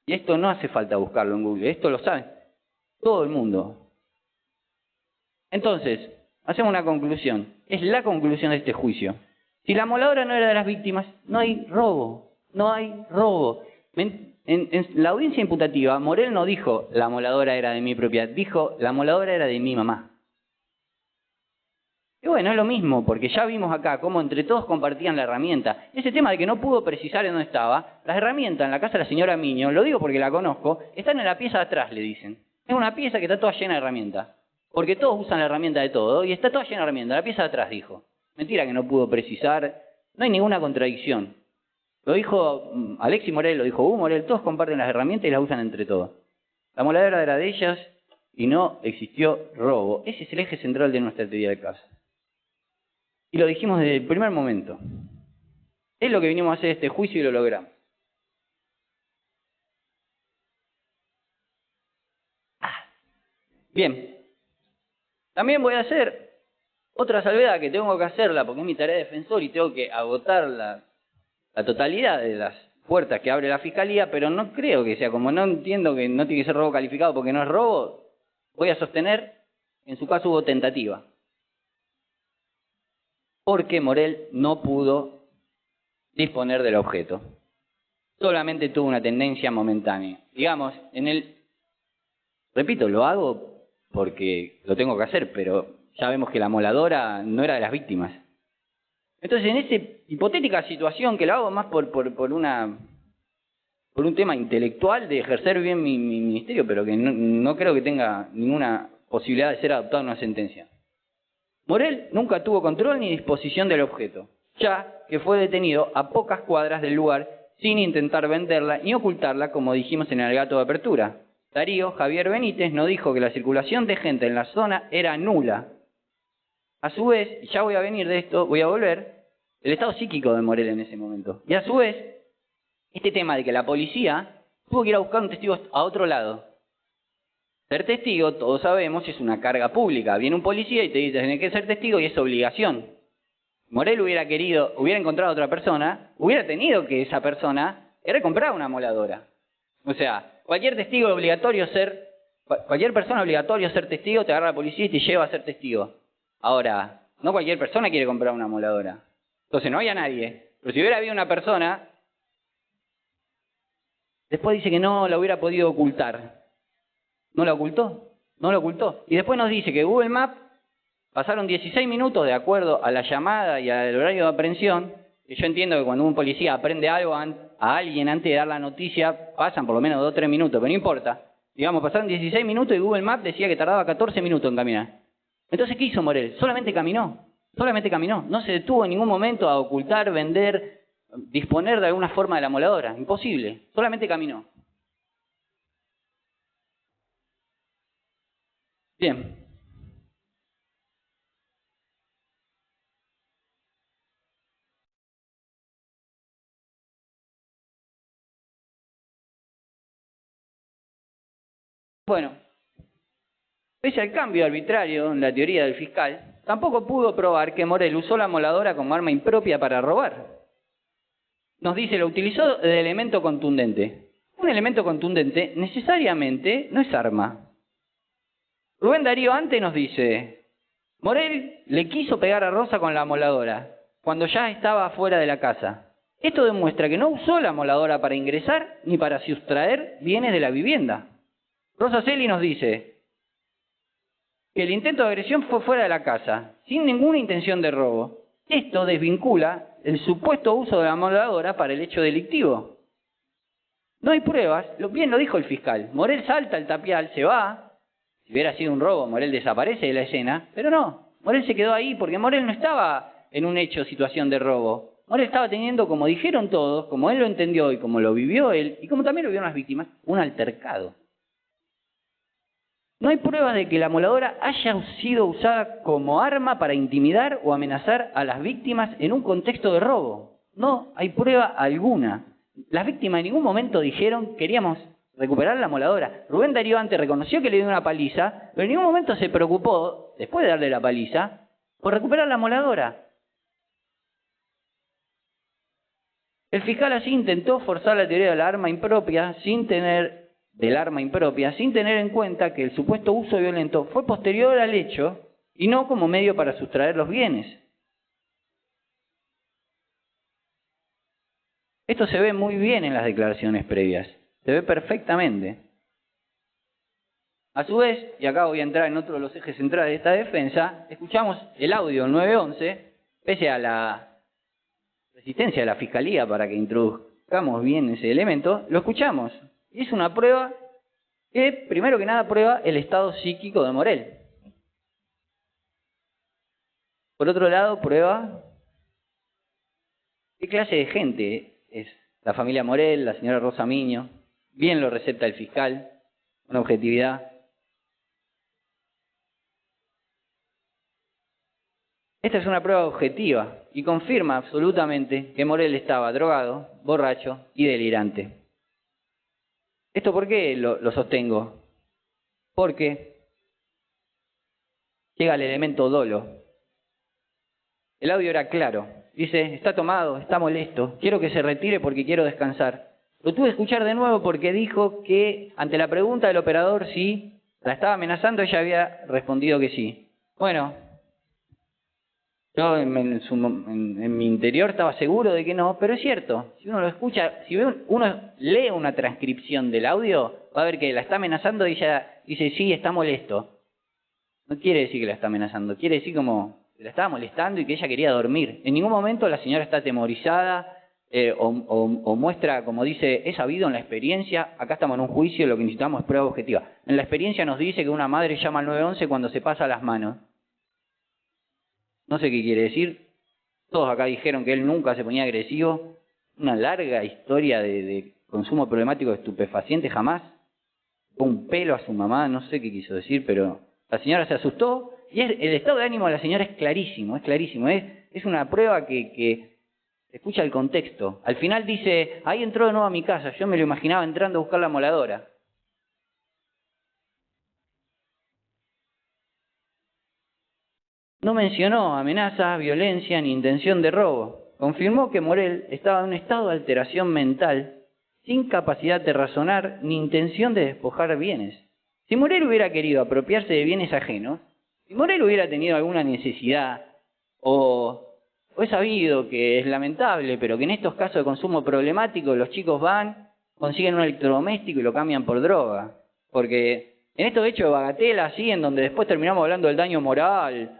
Y esto no hace falta buscarlo en Google, esto lo sabe todo el mundo. Entonces, hacemos una conclusión. Es la conclusión de este juicio. Si la amoladora no era de las víctimas, no hay robo. No hay robo. En la audiencia imputativa, Morel no dijo la amoladora era de mi propiedad, dijo la amoladora era de mi mamá. Y bueno, es lo mismo, porque ya vimos acá cómo entre todos compartían la herramienta. Ese tema de que no pudo precisar en dónde estaba, las herramientas en la casa de la señora Miño, lo digo porque la conozco, están en la pieza de atrás, le dicen. Es una pieza que está toda llena de herramientas. Porque todos usan la herramienta de todo, y está toda llena de herramientas. La pieza de atrás, dijo. Mentira que no pudo precisar, no hay ninguna contradicción. Lo dijo Alexis Morel, lo dijo Hugo Morel, todos comparten las herramientas y las usan entre todos. La moladora era de ellas y no existió robo. Ese es el eje central de nuestra teoría del caso. Y lo dijimos desde el primer momento. Es lo que vinimos a hacer este juicio y lo logramos. Bien. También voy a hacer otra salvedad que tengo que hacerla porque es mi tarea de defensor y tengo que agotar la totalidad de las puertas que abre la Fiscalía, pero no creo que sea, como no entiendo que no tiene que ser robo calificado porque no es robo, voy a sostener que en su caso hubo tentativa. Porque Morel no pudo disponer del objeto. Solamente tuvo una tendencia momentánea. Digamos, repito, lo hago porque lo tengo que hacer, pero ya vemos que la moladora no era de las víctimas. Entonces, en esa hipotética situación, que lo hago más por un tema intelectual de ejercer bien mi ministerio, pero que no creo que tenga ninguna posibilidad de ser adoptada una sentencia. Morel nunca tuvo control ni disposición del objeto, ya que fue detenido a pocas cuadras del lugar sin intentar venderla ni ocultarla, como dijimos en el alegato de apertura. Darío Javier Benítez nos dijo que la circulación de gente en la zona era nula. A su vez, y ya voy a venir de esto, voy a volver, el estado psíquico de Morel en ese momento. Y a su vez, este tema de que la policía tuvo que ir a buscar un testigo a otro lado. Ser testigo, todos sabemos, es una carga pública. Viene un policía y te dice, tenés que ser testigo y es obligación. Morel hubiera encontrado a otra persona, hubiera tenido que esa persona comprar una moladora. O sea, cualquier persona obligatorio ser testigo, te agarra la policía y te lleva a ser testigo. Ahora, no cualquier persona quiere comprar una moladora. Entonces no había nadie. Pero si hubiera habido una persona, después dice que no la hubiera podido ocultar. ¿No la ocultó? No la ocultó. Y después nos dice que Google Maps pasaron 16 minutos de acuerdo a la llamada y al horario de aprehensión, que yo entiendo que cuando un policía aprende algo a alguien antes de dar la noticia, pasan por lo menos 2 o 3 minutos, pero no importa. Digamos, pasaron 16 minutos y Google Maps decía que tardaba 14 minutos en caminar. Entonces, ¿qué hizo Morel? Solamente caminó. Solamente caminó. No se detuvo en ningún momento a ocultar, vender, disponer de alguna forma de la moladora. Imposible. Solamente caminó. Bien. Bueno, pese al cambio arbitrario en la teoría del fiscal, tampoco pudo probar que Morel usó la moladora como arma impropia para robar. Nos dice, lo utilizó de elemento contundente. Un elemento contundente necesariamente no es arma. Rubén Darío antes nos dice, Morel le quiso pegar a Rosa con la moladora, cuando ya estaba fuera de la casa. Esto demuestra que no usó la moladora para ingresar ni para sustraer bienes de la vivienda. Rosa Celi nos dice que el intento de agresión fue fuera de la casa, sin ninguna intención de robo. Esto desvincula el supuesto uso de la moladora para el hecho delictivo. No hay pruebas, bien lo dijo el fiscal. Morel salta el tapial, se va. Si hubiera sido un robo, Morel desaparece de la escena, pero no. Morel se quedó ahí porque Morel no estaba en un hecho, situación de robo. Morel estaba teniendo, como dijeron todos, como él lo entendió y como lo vivió él, y como también lo vieron las víctimas, un altercado. No hay pruebas de que la moladora haya sido usada como arma para intimidar o amenazar a las víctimas en un contexto de robo. No hay prueba alguna. Las víctimas en ningún momento dijeron queríamos recuperar la moladora. Rubén Darío antes reconoció que le dio una paliza, pero en ningún momento se preocupó, después de darle la paliza, por recuperar la moladora. El fiscal así intentó forzar la teoría del arma impropia sin tener en cuenta que el supuesto uso violento fue posterior al hecho y no como medio para sustraer los bienes. Esto se ve muy bien en las declaraciones previas, se ve perfectamente. A su vez, y acá voy a entrar en otro de los ejes centrales de esta defensa, escuchamos el audio 911, pese a la resistencia de la Fiscalía para que introduzcamos bien ese elemento, lo escuchamos. Y es una prueba que, primero que nada, prueba el estado psíquico de Morel. Por otro lado, prueba qué clase de gente es la familia Morel, la señora Rosa Miño. Bien lo recepta el fiscal, con objetividad. Esta es una prueba objetiva y confirma absolutamente que Morel estaba drogado, borracho y delirante. ¿Esto por qué lo sostengo? Porque llega el elemento dolo. El audio era claro. Dice, está tomado, está molesto, quiero que se retire porque quiero descansar. Lo tuve que escuchar de nuevo porque dijo que ante la pregunta del operador si la estaba amenazando, ella había respondido que sí. Bueno, yo en mi interior estaba seguro de que no, pero es cierto, si uno lo escucha, si uno lee una transcripción del audio, va a ver que la está amenazando y ella dice, sí, está molesto. No quiere decir que la está amenazando, quiere decir como que la estaba molestando y que ella quería dormir. En ningún momento la señora está atemorizada o muestra, como dice, he sabido en la experiencia, acá estamos en un juicio, lo que necesitamos es prueba objetiva. En la experiencia nos dice que una madre llama al 911 cuando se pasa las manos. No sé qué quiere decir. Todos acá dijeron que él nunca se ponía agresivo. Una larga historia de consumo problemático de estupefacientes, jamás. Un pelo a su mamá, no sé qué quiso decir, pero la señora se asustó. Y el estado de ánimo de la señora es clarísimo, es clarísimo. Es una prueba que escucha el contexto. Al final dice, ahí entró de nuevo a mi casa. Yo me lo imaginaba entrando a buscar la moladora. No mencionó amenaza, violencia ni intención de robo. Confirmó que Morel estaba en un estado de alteración mental, sin capacidad de razonar ni intención de despojar bienes. Si Morel hubiera querido apropiarse de bienes ajenos, si Morel hubiera tenido alguna necesidad, o he sabido que es lamentable, pero que en estos casos de consumo problemático los chicos van, consiguen un electrodoméstico y lo cambian por droga. Porque en estos hechos de bagatela, así, en donde después terminamos hablando del daño moral,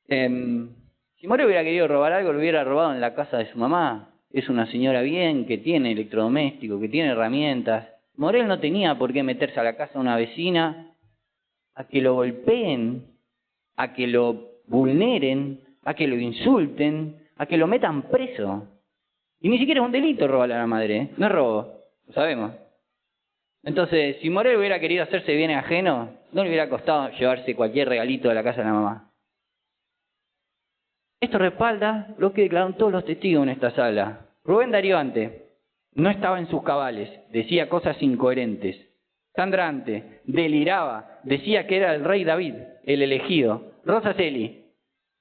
si Morel hubiera querido robar algo, lo hubiera robado en la casa de su mamá. Es una señora bien, que tiene electrodoméstico, que tiene herramientas. Morel no tenía por qué meterse a la casa de una vecina a que lo golpeen, a que lo vulneren, a que lo insulten, a que lo metan preso. Y ni siquiera es un delito robarle a la madre, ¿eh? No es robo, lo sabemos. Entonces, si Morel hubiera querido hacerse bien ajeno, no le hubiera costado llevarse cualquier regalito de la casa de la mamá. Esto respalda lo que declararon todos los testigos en esta sala. Rubén Darío Ante no estaba en sus cabales, decía cosas incoherentes. Sandra Ante deliraba, decía que era el rey David, el elegido. Rosa Celi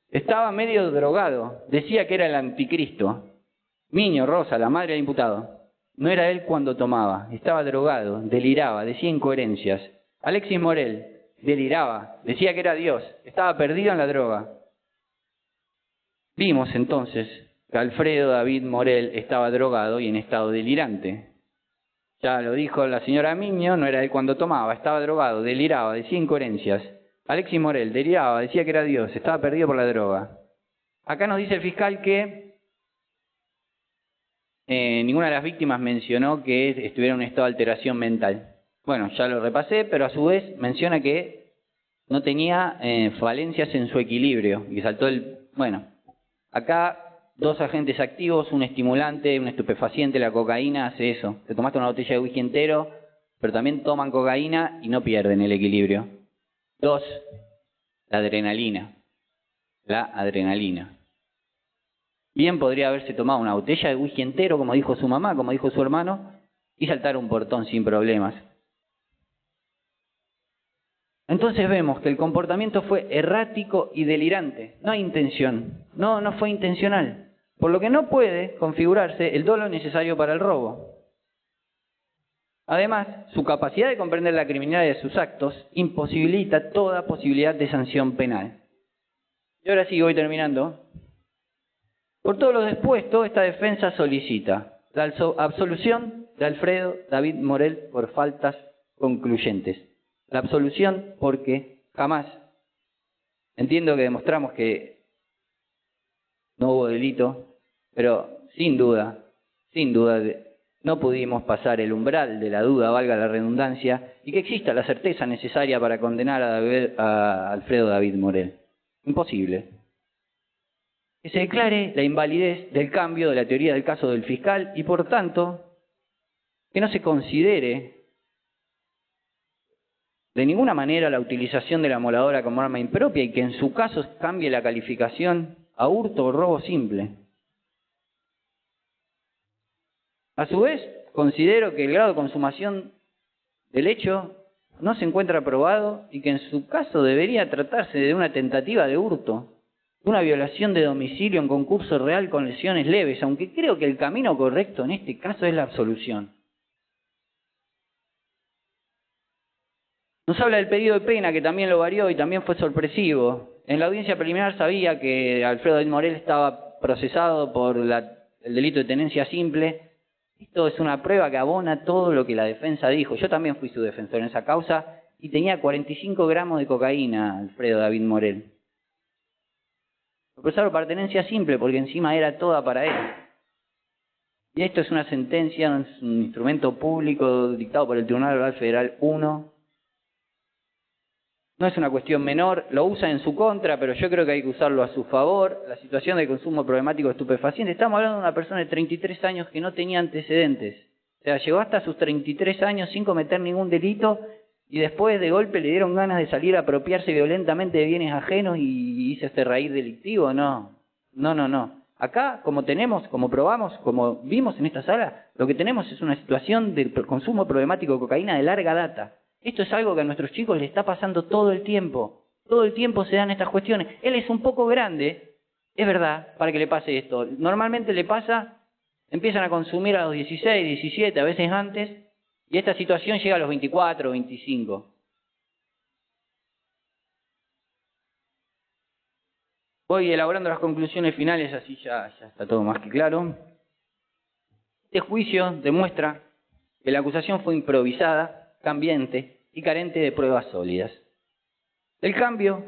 estaba medio drogado, decía que era el anticristo. Miño, Rosa, la madre del imputado, no era él cuando tomaba, estaba drogado, deliraba, decía incoherencias. Alexis Morel deliraba, decía que era Dios, estaba perdido en la droga. Vimos entonces que Alfredo David Morel estaba drogado y en estado delirante. Ya lo dijo la señora Miño, no era él cuando tomaba, estaba drogado, deliraba, decía incoherencias. Alexis Morel deliraba, decía que era Dios, estaba perdido por la droga. Acá nos dice el fiscal que ninguna de las víctimas mencionó que estuviera en un estado de alteración mental. Bueno, ya lo repasé, pero a su vez menciona que no tenía falencias en su equilibrio y saltó el... Bueno, acá dos agentes activos, un estimulante, un estupefaciente, la cocaína hace eso. Te tomaste una botella de whisky entero, pero también toman cocaína y no pierden el equilibrio. Dos, la adrenalina. La adrenalina. Bien podría haberse tomado una botella de whisky entero, como dijo su mamá, como dijo su hermano, y saltar un portón sin problemas. Entonces vemos que el comportamiento fue errático y delirante. No hay intención. No fue intencional. Por lo que no puede configurarse el dolo necesario para el robo. Además, su capacidad de comprender la criminalidad de sus actos imposibilita toda posibilidad de sanción penal. Y ahora sí, voy terminando. Por todo lo expuesto, esta defensa solicita la absolución de Alfredo David Morel por faltas concluyentes. La absolución porque jamás, entiendo que demostramos que no hubo delito, pero sin duda, no pudimos pasar el umbral de la duda, valga la redundancia, y que exista la certeza necesaria para condenar a Alfredo David Morel. Imposible. que se declare la invalidez del cambio de la teoría del caso del fiscal y, por tanto, que no se considere de ninguna manera la utilización de la amoladora como arma impropia y que en su caso cambie la calificación a hurto o robo simple. A su vez, considero que el grado de consumación del hecho no se encuentra probado y que en su caso debería tratarse de una tentativa de hurto, una violación de domicilio en concurso real con lesiones leves, aunque creo que el camino correcto en este caso es la absolución. Nos habla del pedido de pena, que también lo varió y también fue sorpresivo. En la audiencia preliminar sabía que Alfredo David Morel estaba procesado por el delito de tenencia simple. Esto es una prueba que abona todo lo que la defensa dijo. Yo también fui su defensor en esa causa y tenía 45 gramos de cocaína, Alfredo David Morel. Lo procesaron para tenencia simple porque encima era toda para él. Y esto es una sentencia, es un instrumento público dictado por el Tribunal Oral Federal 1. No es una cuestión menor, lo usa en su contra, pero yo creo que hay que usarlo a su favor. La situación de consumo problemático de estupefacientes. Estamos hablando de una persona de 33 años que no tenía antecedentes. O sea, llegó hasta sus 33 años sin cometer ningún delito y después de golpe le dieron ganas de salir a apropiarse violentamente de bienes ajenos y hizo este raíz delictivo. No. Acá, como probamos, como vimos en esta sala, lo que tenemos es una situación de consumo problemático de cocaína de larga data. Esto es algo que a nuestros chicos les está pasando todo el tiempo. Todo el tiempo se dan estas cuestiones. Él es un poco grande, es verdad, para que le pase esto. Normalmente le pasa, empiezan a consumir a los 16, 17, a veces antes, y esta situación llega a los 24, 25. Voy elaborando las conclusiones finales, así ya está todo más que claro. Este juicio demuestra que la acusación fue improvisada, cambiante y carente de pruebas sólidas. El cambio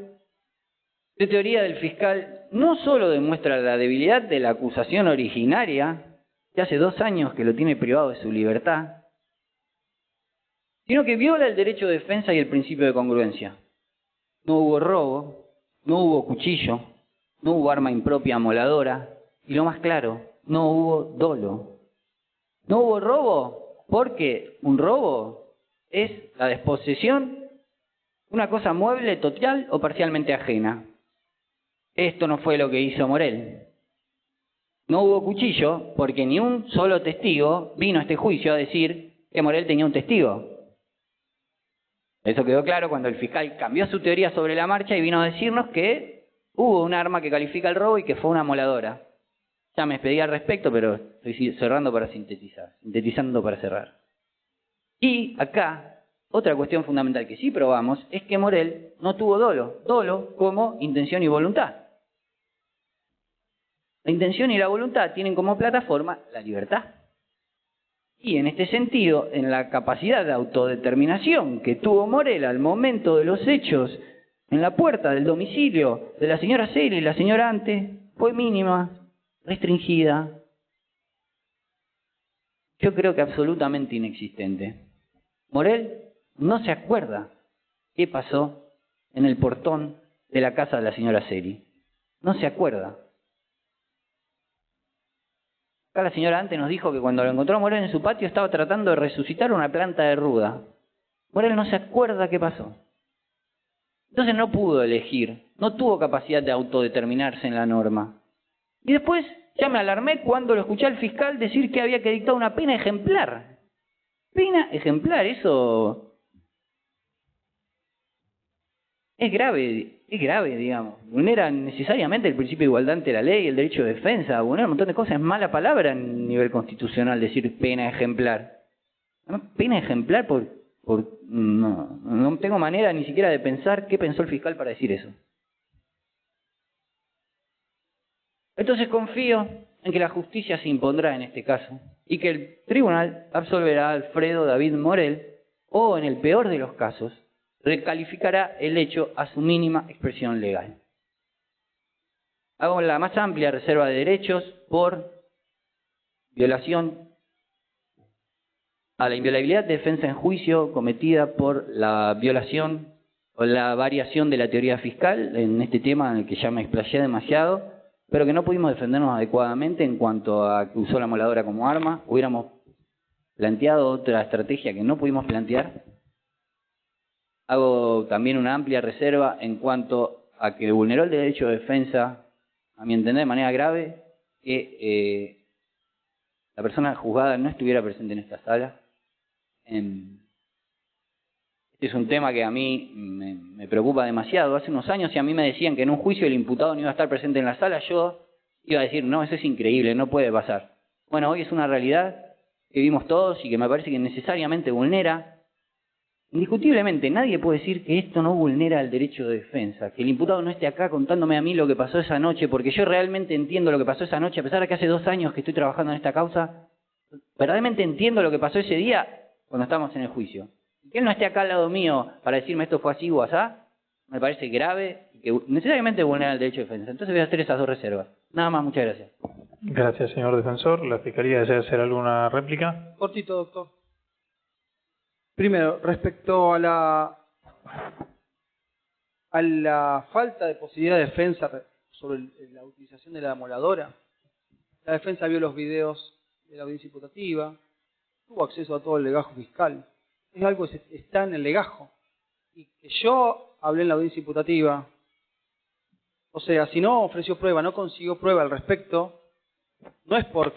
de teoría del fiscal no solo demuestra la debilidad de la acusación originaria, que hace 2 años que lo tiene privado de su libertad, sino que viola el derecho de defensa y el principio de congruencia. No hubo robo, no hubo cuchillo, no hubo arma impropia amoladora, y lo más claro, no hubo dolo. No hubo robo porque un robo es la desposesión, una cosa mueble, total o parcialmente ajena. Esto no fue lo que hizo Morel. No hubo cuchillo porque ni un solo testigo vino a este juicio a decir que Morel tenía un testigo. Eso quedó claro cuando el fiscal cambió su teoría sobre la marcha y vino a decirnos que hubo un arma que califica el robo y que fue una amoladora. Ya me despedí al respecto, pero estoy cerrando para sintetizando para cerrar. Y acá, otra cuestión fundamental que sí probamos es que Morel no tuvo dolo como intención y voluntad. La intención y la voluntad tienen como plataforma la libertad. Y en este sentido, en la capacidad de autodeterminación que tuvo Morel al momento de los hechos en la puerta del domicilio de la señora Celi y la señora Ante, fue mínima, restringida, yo creo que absolutamente inexistente. Morel no se acuerda qué pasó en el portón de la casa de la señora Celi. No se acuerda. Acá la señora antes nos dijo que cuando lo encontró a Morel en su patio estaba tratando de resucitar una planta de ruda. Morel no se acuerda qué pasó. Entonces no pudo elegir, no tuvo capacidad de autodeterminarse en la norma. Y después ya me alarmé cuando lo escuché al fiscal decir que había que dictar una pena ejemplar. Pena ejemplar, eso es grave, digamos. Vulnera necesariamente el principio de igualdad ante la ley, el derecho de defensa, vulnera un montón de cosas. Es mala palabra a nivel constitucional decir pena ejemplar. Pena ejemplar no tengo manera ni siquiera de pensar qué pensó el fiscal para decir eso. Entonces confío en que la justicia se impondrá en este caso y que el tribunal absolverá a Alfredo David Morel o, en el peor de los casos, recalificará el hecho a su mínima expresión legal. Hago la más amplia reserva de derechos por violación a la inviolabilidad de defensa en juicio cometida por la violación o la variación de la teoría fiscal, en este tema en el que ya me explayé demasiado, pero que no pudimos defendernos adecuadamente en cuanto a que usó la amoladora como arma. Hubiéramos planteado otra estrategia que no pudimos plantear. Hago también una amplia reserva en cuanto a que vulneró el derecho de defensa, a mi entender, de manera grave, que la persona juzgada no estuviera presente en esta sala. Este es un tema que a mí me preocupa demasiado. Hace unos años, si a mí me decían que en un juicio el imputado no iba a estar presente en la sala, yo iba a decir, no, eso es increíble, no puede pasar. Bueno, hoy es una realidad que vimos todos y que me parece que necesariamente vulnera. Indiscutiblemente, nadie puede decir que esto no vulnera el derecho de defensa, que el imputado no esté acá contándome a mí lo que pasó esa noche, porque yo realmente entiendo lo que pasó esa noche, a pesar de que hace 2 años que estoy trabajando en esta causa, verdaderamente entiendo lo que pasó ese día cuando estábamos en el juicio. Que él no esté acá al lado mío para decirme esto fue así o asá, me parece grave y que necesariamente vulnera el derecho de defensa. Entonces voy a hacer esas 2 reservas. Nada más, muchas gracias. Gracias, señor defensor. ¿La Fiscalía desea hacer alguna réplica? Cortito, doctor. Primero, respecto a la falta de posibilidad de defensa sobre la utilización de la amoladora, la defensa vio los videos de la audiencia imputativa, tuvo acceso a todo el legajo fiscal. Es algo que está en el legajo. Y que yo hablé en la audiencia imputativa, o sea, si no ofreció prueba, no consiguió prueba al respecto, no es por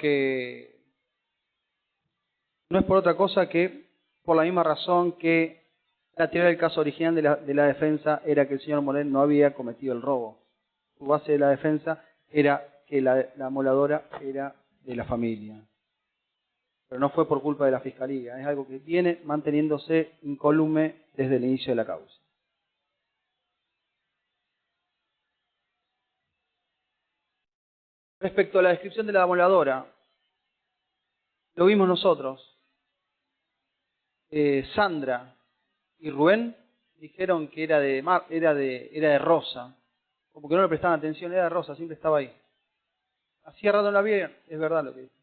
otra cosa que por la misma razón que la teoría del caso original de la defensa era que el señor Morel no había cometido el robo. Su base de la defensa era que la amoladora era de la familia. Pero no fue por culpa de la Fiscalía, es algo que viene manteniéndose incólume desde el inicio de la causa. Respecto a la descripción de la amoladora, lo vimos nosotros. Sandra y Rubén dijeron que era de Rosa, como que no le prestaban atención, era de Rosa, siempre estaba ahí. Hacía rato no la vieron, es verdad lo que dice.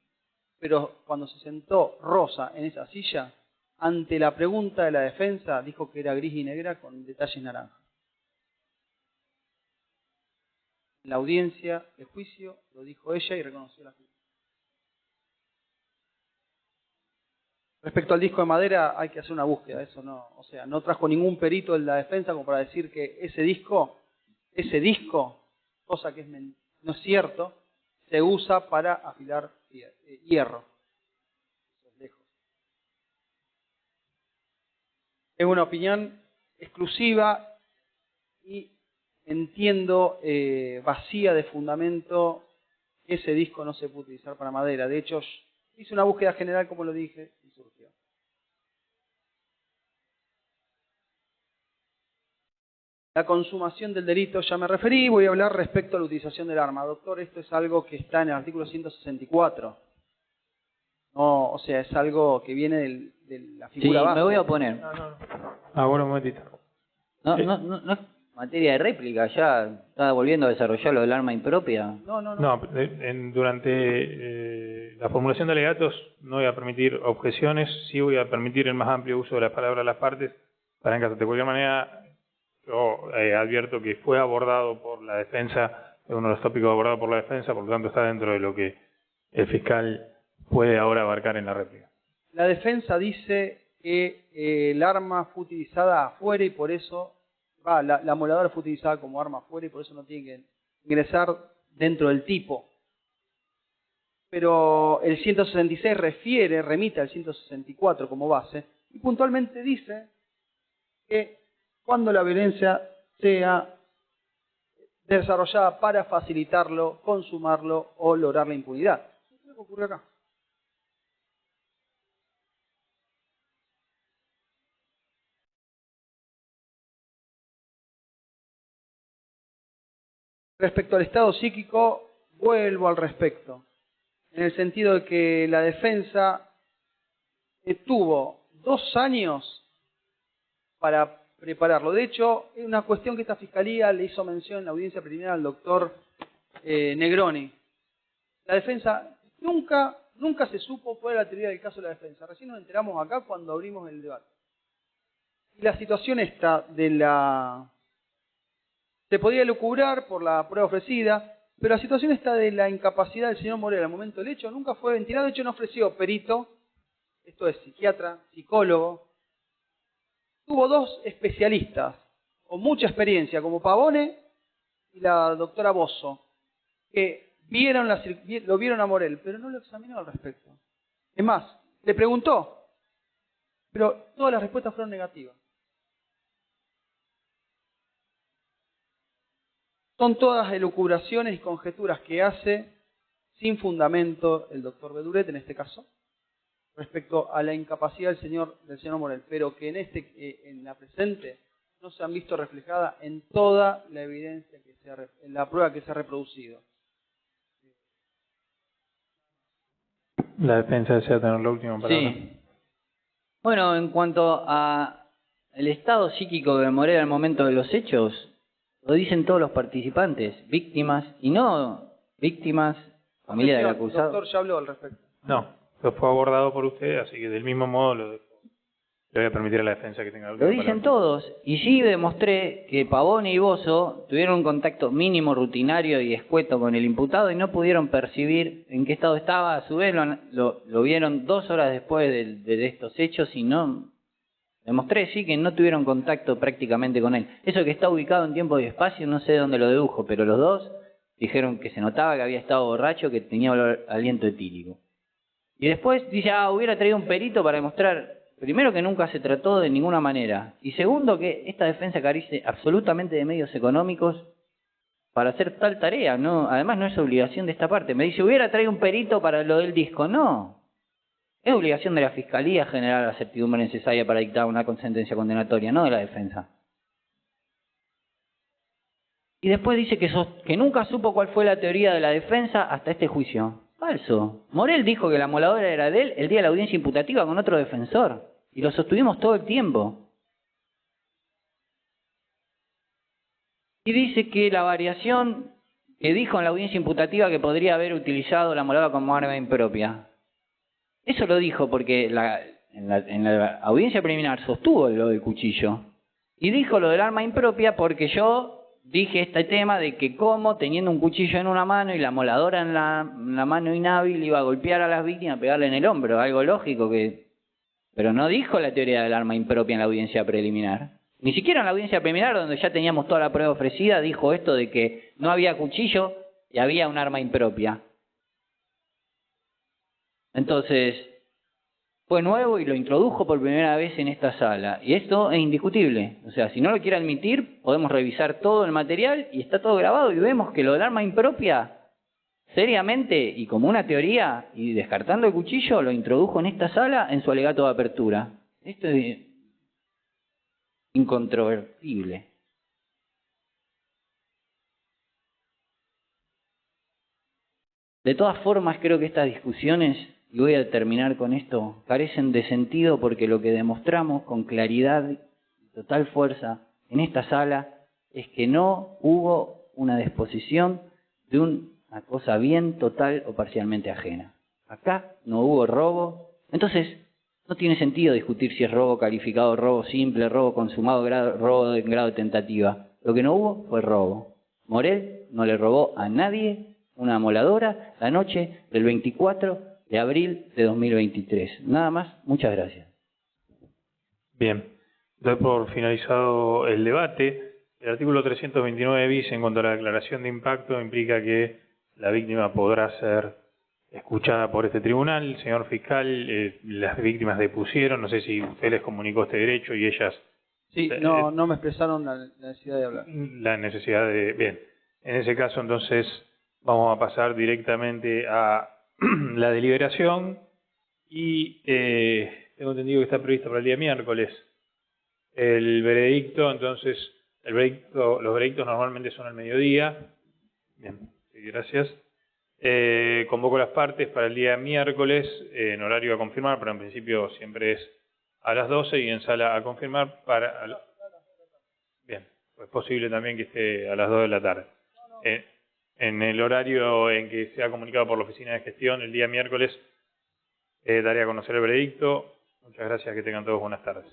Pero cuando se sentó Rosa en esa silla, ante la pregunta de la defensa, dijo que era gris y negra con detalles naranjas. En la audiencia de juicio lo dijo ella y reconoció la culpa. Respecto al disco de madera, hay que hacer una búsqueda, eso no, o sea, no trajo ningún perito en la defensa como para decir que ese disco, cosa que no es cierto, se usa para afilar hierro. Es una opinión exclusiva y entiendo vacía de fundamento que ese disco no se puede utilizar para madera. De hecho, hice una búsqueda general, como lo dije, y surgió. La consumación del delito ya me referí, voy a hablar respecto a la utilización del arma. Doctor, esto es algo que está en el artículo 164. No, o sea, es algo que viene de la figura base. Sí, me voy a oponer. Ahora un momentito. No es materia de réplica, ya está volviendo a desarrollar lo del arma impropia. No, durante la formulación de alegatos no voy a permitir objeciones, sí voy a permitir el más amplio uso de las palabras de las partes, para en caso de cualquier manera, yo advierto que fue abordado por la defensa, es uno de los tópicos abordados por la defensa, por lo tanto está dentro de lo que el fiscal puede ahora abarcar en la réplica. La defensa dice que el arma fue utilizada afuera y por eso, la amoladora fue utilizada como arma afuera y por eso no tiene que ingresar dentro del tipo. Pero el 166 remite al 164 como base y puntualmente dice que cuando la violencia sea desarrollada para facilitarlo, consumarlo o lograr la impunidad. ¿Qué es lo que ocurre acá? Respecto al estado psíquico, vuelvo al respecto, en el sentido de que la defensa tuvo 2 años para prepararlo. De hecho, es una cuestión que esta fiscalía le hizo mención en la audiencia preliminar al doctor Negroni. La defensa nunca se supo cuál era la teoría del caso de la defensa. Recién nos enteramos acá cuando abrimos el debate. Y la situación esta de se podía lucubrar por la prueba ofrecida Pero la situación está de la incapacidad del señor Morel al momento del hecho, nunca fue ventilado, de hecho no ofreció perito, esto es psiquiatra, psicólogo. Tuvo dos especialistas con mucha experiencia, como Pavone y la doctora Bosso, que lo vieron a Morel, pero no lo examinó al respecto. Es más, le preguntó, pero todas las respuestas fueron negativas. Son todas elucubraciones y conjeturas que hace sin fundamento el doctor Beduret en este caso, respecto a la incapacidad del señor Morel, pero que en la presente no se han visto reflejadas en toda la evidencia en la prueba que se ha reproducido. La defensa desea tener la última palabra. Sí. Bueno, en cuanto a el estado psíquico de Morel al momento de los hechos, lo dicen todos los participantes, víctimas y no víctimas, familia del acusado. El doctor ya habló al respecto. No, eso fue abordado por usted, así que del mismo modo le voy a permitir a la defensa que tenga la última Lo dicen palabra. todos, y sí demostré que Pavone y Bosso tuvieron un contacto mínimo, rutinario y escueto con el imputado y no pudieron percibir en qué estado estaba. A su vez lo vieron 2 horas después de estos hechos y no... Demostré, sí, que no tuvieron contacto prácticamente con él. Eso que está ubicado en tiempo y espacio, no sé de dónde lo dedujo, pero los dos dijeron que se notaba que había estado borracho, que tenía aliento etílico. Y después dice, hubiera traído un perito para demostrar, primero, que nunca se trató de ninguna manera. Y segundo, que esta defensa carece absolutamente de medios económicos para hacer tal tarea. No, además no es obligación de esta parte. Me dice, hubiera traído un perito para lo del disco. No. Es obligación de la Fiscalía generar la certidumbre necesaria para dictar una sentencia condenatoria, no de la defensa. Y después dice que nunca supo cuál fue la teoría de la defensa hasta este juicio. Falso. Morel dijo que la moladora era de él el día de la audiencia imputativa con otro defensor. Y lo sostuvimos todo el tiempo. Y dice que la variación que dijo en la audiencia imputativa que podría haber utilizado la moladora como arma impropia. Eso lo dijo porque en la audiencia preliminar sostuvo lo del cuchillo. Y dijo lo del arma impropia porque yo dije este tema de que cómo teniendo un cuchillo en una mano y la moladora en la mano inhábil iba a golpear a las víctimas, pegarle en el hombro. Algo lógico que... Pero no dijo la teoría del arma impropia en la audiencia preliminar. Ni siquiera en la audiencia preliminar, donde ya teníamos toda la prueba ofrecida, dijo esto de que no había cuchillo y había un arma impropia. Entonces, fue nuevo y lo introdujo por primera vez en esta sala. Y esto es indiscutible. O sea, si no lo quiere admitir, podemos revisar todo el material y está todo grabado y vemos que lo del arma impropia, seriamente y como una teoría, y descartando el cuchillo, lo introdujo en esta sala en su alegato de apertura. Esto es incontrovertible. De todas formas, creo que estas discusiones, y voy a terminar con esto, carecen de sentido porque lo que demostramos con claridad y total fuerza en esta sala es que no hubo una disposición de una cosa bien total o parcialmente ajena. Acá no hubo robo, entonces no tiene sentido discutir si es robo calificado, robo simple, robo consumado, robo en grado de tentativa. Lo que no hubo fue robo. Morel no le robó a nadie una moladora la noche del 24 de abril de 2023. Nada más, muchas gracias. Bien, doy por finalizado el debate. El artículo 329 bis en cuanto a la declaración de impacto implica que la víctima podrá ser escuchada por este tribunal. El señor fiscal, las víctimas depusieron, no sé si usted les comunicó este derecho y ellas... Sí, no me expresaron la necesidad de hablar. La necesidad de... Bien, en ese caso entonces vamos a pasar directamente a la deliberación y tengo entendido que está previsto para el día miércoles el veredicto. Entonces los veredictos normalmente son al mediodía. Bien, gracias. Convoco las partes para el día miércoles en horario a confirmar, pero en principio siempre es a las 12 y en sala a confirmar para... Bien, es posible también que esté a las 2 de la tarde. En el horario en que se ha comunicado por la oficina de gestión el día miércoles daré a conocer el veredicto. Muchas gracias, que tengan todos buenas tardes.